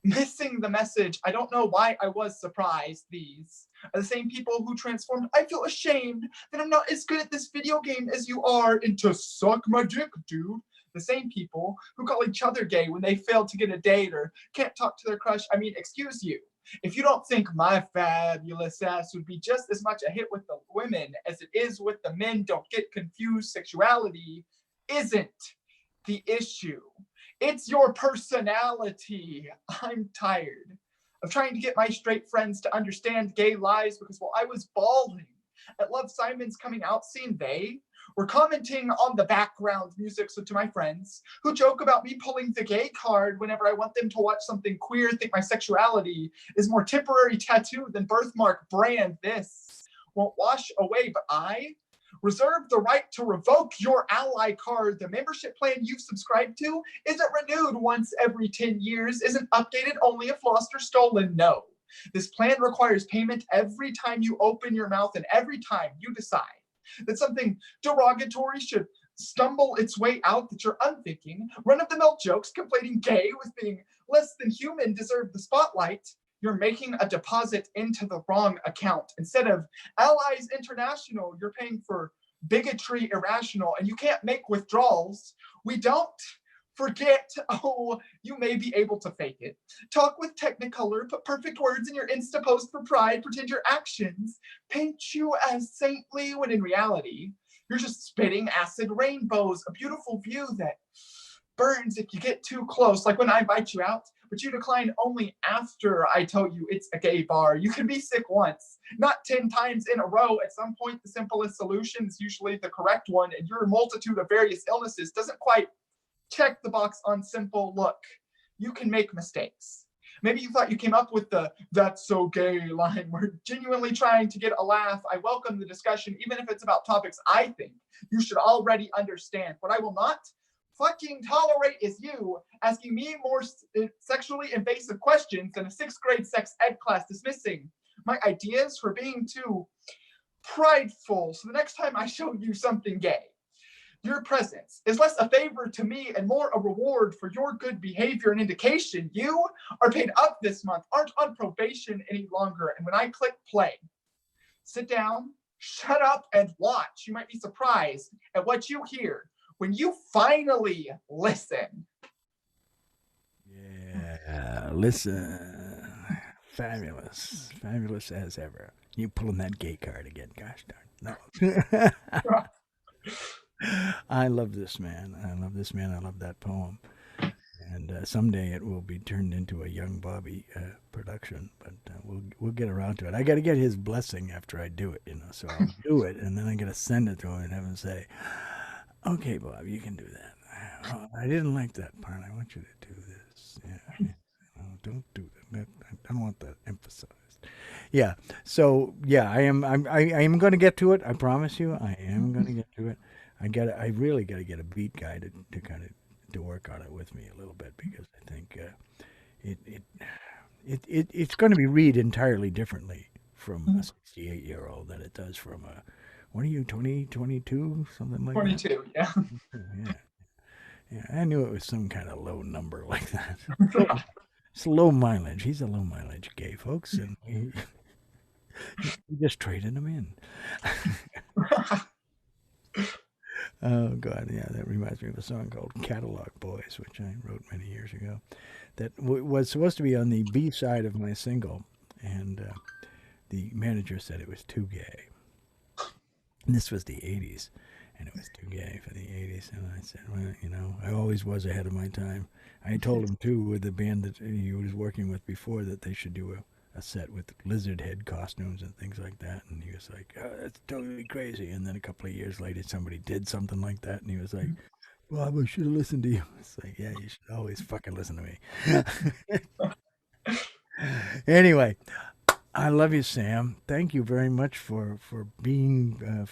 missing the message. I don't know why I was surprised. These are the same people who transformed I feel ashamed that I'm not as good at this video game as you are into suck my dick, dude. The same people who call each other gay when they fail to get a date or can't talk to their crush. I mean, excuse you. If you don't think my fabulous ass would be just as much a hit with the women as it is with the men, don't get confused. Sexuality isn't the issue. It's your personality. I'm tired of trying to get my straight friends to understand gay lies because while I was bawling at Love Simon's coming out scene, they were commenting on the background music. So to my friends who joke about me pulling the gay card whenever I want them to watch something queer, think my sexuality is more temporary tattoo than birthmark brand, this won't wash away, but I reserve the right to revoke your ally card. The membership plan you've subscribed to isn't renewed once every 10 years, isn't updated only if lost or stolen. No. This plan requires payment every time you open your mouth and every time you decide that something derogatory should stumble its way out, that your unthinking, run-of-the-mill jokes conflating gay with being less than human deserve the spotlight. You're making a deposit into the wrong account. Instead of Allies International, you're paying for bigotry irrational, and you can't make withdrawals. We don't forget, oh, you may be able to fake it. Talk with Technicolor, put perfect words in your Insta post for pride, pretend your actions paint you as saintly when in reality, you're just spitting acid rainbows, a beautiful view that burns if you get too close, like when I invite you out, but you decline only after I tell you it's a gay bar. You can be sick once, not 10 times in a row. At some point, the simplest solution is usually the correct one, and your multitude of various illnesses doesn't quite check the box on simple. Look, you can make mistakes. Maybe you thought you came up with the "that's so gay" line. We're genuinely trying to get a laugh. I welcome the discussion, even if it's about topics I think you should already understand. What I will not fucking tolerate is you asking me more sexually invasive questions than a 6th grade sex ed class, dismissing my ideas for being too prideful. So the next time I show you something gay, your presence is less a favor to me and more a reward for your good behavior and indication. You are paid up this month, aren't on probation any longer. And when I click play, sit down, shut up, and watch. You might be surprised at what you hear when you finally listen. Yeah, listen. Fabulous. Fabulous as ever. You pulling that gay card again. Gosh darn. No. I love this man. I love this man. I love that poem. And someday it will be turned into a Young Bobby production, but we'll get around to it. I got to get his blessing after I do it, so I'll do it, and then I got to send it to him and have him say, "Okay, Bob, you can do that. Oh, I didn't like that part. I want you to do this. Yeah, don't do that. I don't want that emphasized." Yeah. So yeah, I am going to get to it. I promise you, I am going to get to it. I really got to get a beat guy to kind of to work on it with me a little bit, because I think it's going to be read entirely differently from a 68-year-old than it does from a, what are you, 20, 22, something like 22, that? yeah. Yeah. Yeah, I knew it was some kind of low number like that. It's low mileage. He's a low mileage gay, folks, and we just traded him in. Oh God, yeah, that reminds me of a song called "Catalog Boys," which I wrote many years ago. That was supposed to be on the B side of my single, and the manager said it was too gay. And this was the '80s, and it was too gay for the '80s. And I said, well, I always was ahead of my time. I told him too, with the band that he was working with before, that they should do a set with lizard head costumes and things like that. And he was like, oh, that's totally crazy. And then a couple of years later, somebody did something like that. And he was like, Bob, I should have listened to you. It's like, yeah, you should always fucking listen to me. Anyway, I love you, Sam. Thank you very much for being,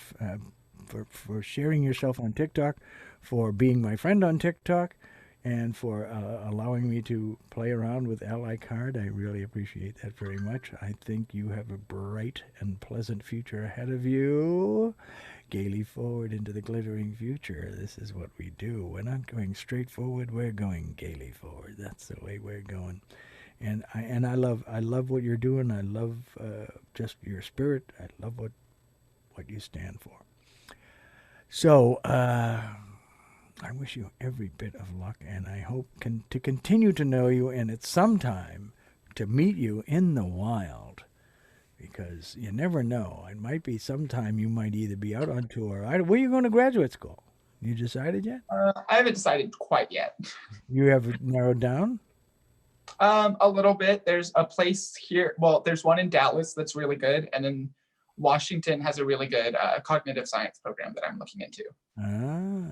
for sharing yourself on TikTok, for being my friend on TikTok, and for allowing me to play around with Ally Card. I really appreciate that very much. I think you have a bright and pleasant future ahead of you. Gaily forward into the glittering future. This is what we do. We're not going straight forward. We're going gaily forward. That's the way we're going. And I love what you're doing. I love just your spirit. I love what you stand for. So I wish you every bit of luck, and I hope to continue to know you, and at some time to meet you in the wild, because you never know. It might be sometime you might either be out on tour. Where are you going to graduate school? You decided yet? I haven't decided quite yet. You have narrowed down? A little bit. There's a place here. Well, there's one in Dallas that's really good, and then Washington has a really good cognitive science program that I'm looking into.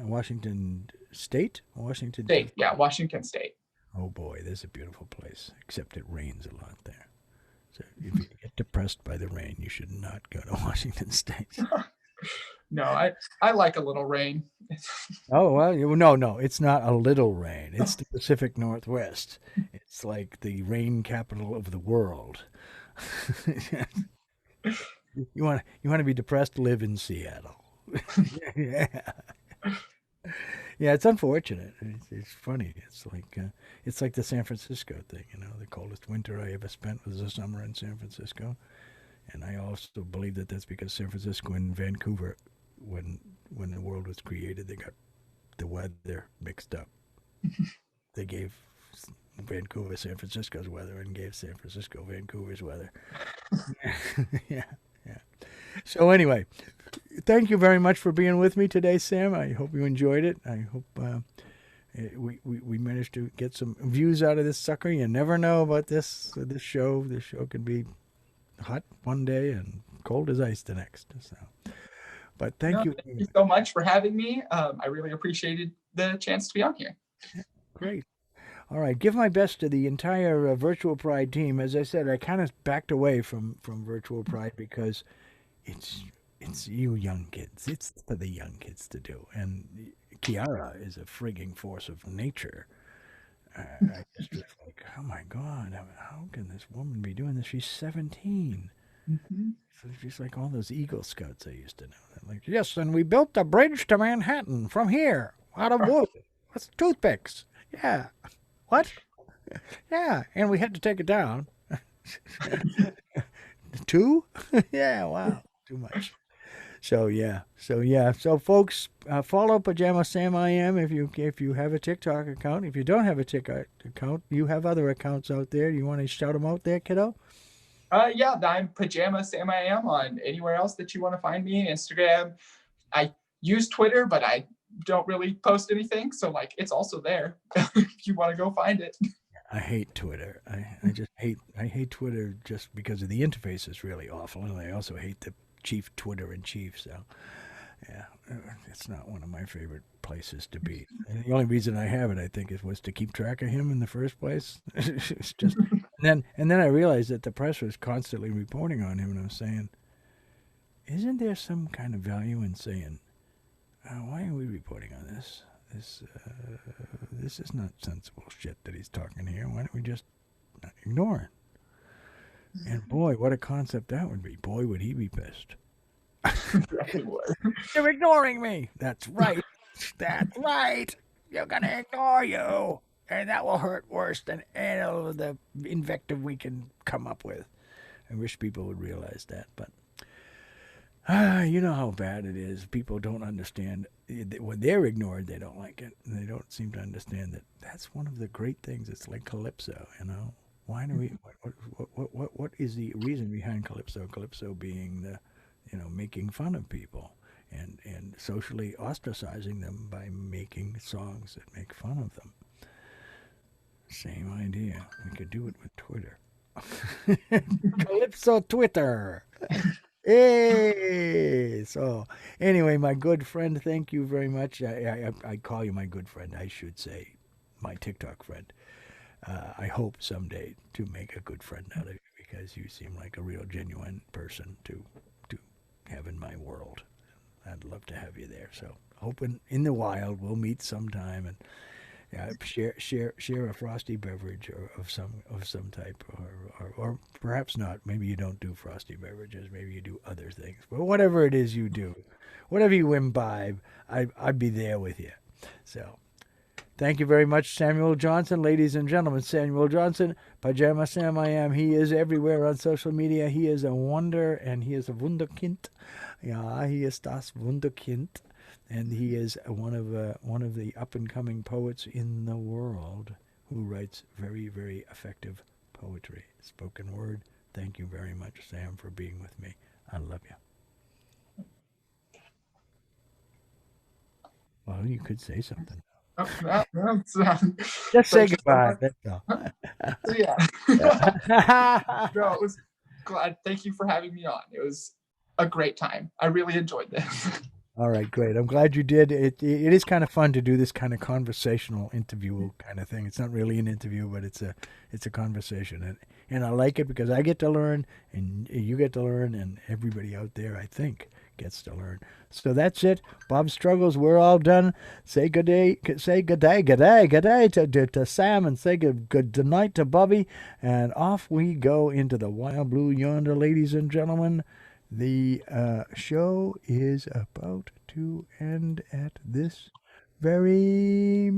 Washington State? Washington State, yeah, Washington State. Oh boy, there's a beautiful place, except it rains a lot there. So if you get depressed by the rain, you should not go to Washington State. No, I like a little rain. Oh, well, no, it's not a little rain. It's the Pacific Northwest. It's like the rain capital of the world. You want to be depressed? Live in Seattle. Yeah. Yeah, it's unfortunate. It's funny. It's like the San Francisco thing. The coldest winter I ever spent was the summer in San Francisco, and I also believe that that's because San Francisco and Vancouver, when the world was created, they got the weather mixed up. They gave Vancouver San Francisco's weather and gave San Francisco Vancouver's weather. Yeah. So anyway, thank you very much for being with me today, Sam. I hope you enjoyed it. I hope we managed to get some views out of this sucker. You never know about this show. This show can be hot one day and cold as ice the next. So, but thank you so much for having me. I really appreciated the chance to be on here. Great. All right, give my best to the entire Virtual Pride team. As I said, I kind of backed away from Virtual Pride because it's you young kids. It's for the young kids to do. And Kiara is a frigging force of nature. I just was like, oh my God, how can this woman be doing this? She's 17. Mhm. So it's just like all those Eagle Scouts I used to know. They're like, yes, and we built a bridge to Manhattan from here out of wood with toothpicks. Yeah. What? Yeah, and we had to take it down. Two? Yeah, wow. Too much. So folks, follow Pajama Sam I am if you have a TikTok account. If you don't have a TikTok account, you have other accounts out there. You want to shout them out there, kiddo? Yeah, I'm Pajama Sam I am on anywhere else that you want to find me. Instagram. I use Twitter, but I don't really post anything. So like it's also there if you want to go find it. I hate Twitter. I just hate Twitter just because of the interface is really awful, and I also hate the chief Twitter in chief. So, yeah, it's not one of my favorite places to be. And the only reason I have it, I think, was to keep track of him in the first place. It's just, and then I realized that the press was constantly reporting on him, and I was saying, isn't there some kind of value in saying, why are we reporting on this? This is not sensible shit that he's talking here. Why don't we just ignore it? And boy, what a concept that would be. Boy, would he be pissed. You're ignoring me. That's right. That's right. You're going to ignore you. And that will hurt worse than any of the invective we can come up with. I wish people would realize that. But you know how bad it is. People don't understand. When they're ignored, they don't like it. And they don't seem to understand that that's one of the great things. It's like Calypso, you know. Why do we? What is the reason behind Calypso? Calypso being the, making fun of people and socially ostracizing them by making songs that make fun of them. Same idea. We could do it with Twitter. Calypso Twitter. Hey, so anyway, my good friend, thank you very much. I call you my good friend. I should say my TikTok friend. I hope someday to make a good friend out of you because you seem like a real genuine person to have in my world. I'd love to have you there. So hoping in the wild we'll meet sometime and share a frosty beverage or of some type or perhaps not. Maybe you don't do frosty beverages. Maybe you do other things. But whatever it is you do, whatever you imbibe, I'd be there with you. So thank you very much, Samuel Johnson. Ladies and gentlemen, Samuel Johnson, Pajama Sam I am. He is everywhere on social media. He is a wonder and he is a Wunderkind. Ja, he ist das Wunderkind. And he is one of the up-and-coming poets in the world who writes very, very effective poetry, spoken word. Thank you very much, Sam, for being with me. I love you. Well, you could say something. Just say goodbye. That's all. So yeah. No, it was glad. Thank you for having me on. It was a great time. I really enjoyed this. All right, great. I'm glad you did. It is kind of fun to do this kind of conversational interview kind of thing. It's not really an interview, but it's a conversation, and I like it because I get to learn, and you get to learn, and everybody out there, I think, gets to learn. So that's it. Bob Struggles, we're all done. Say good day, good day to Sam, and say good night to Bubby, and off we go into the wild blue yonder, ladies and gentlemen. The show is about to end at this very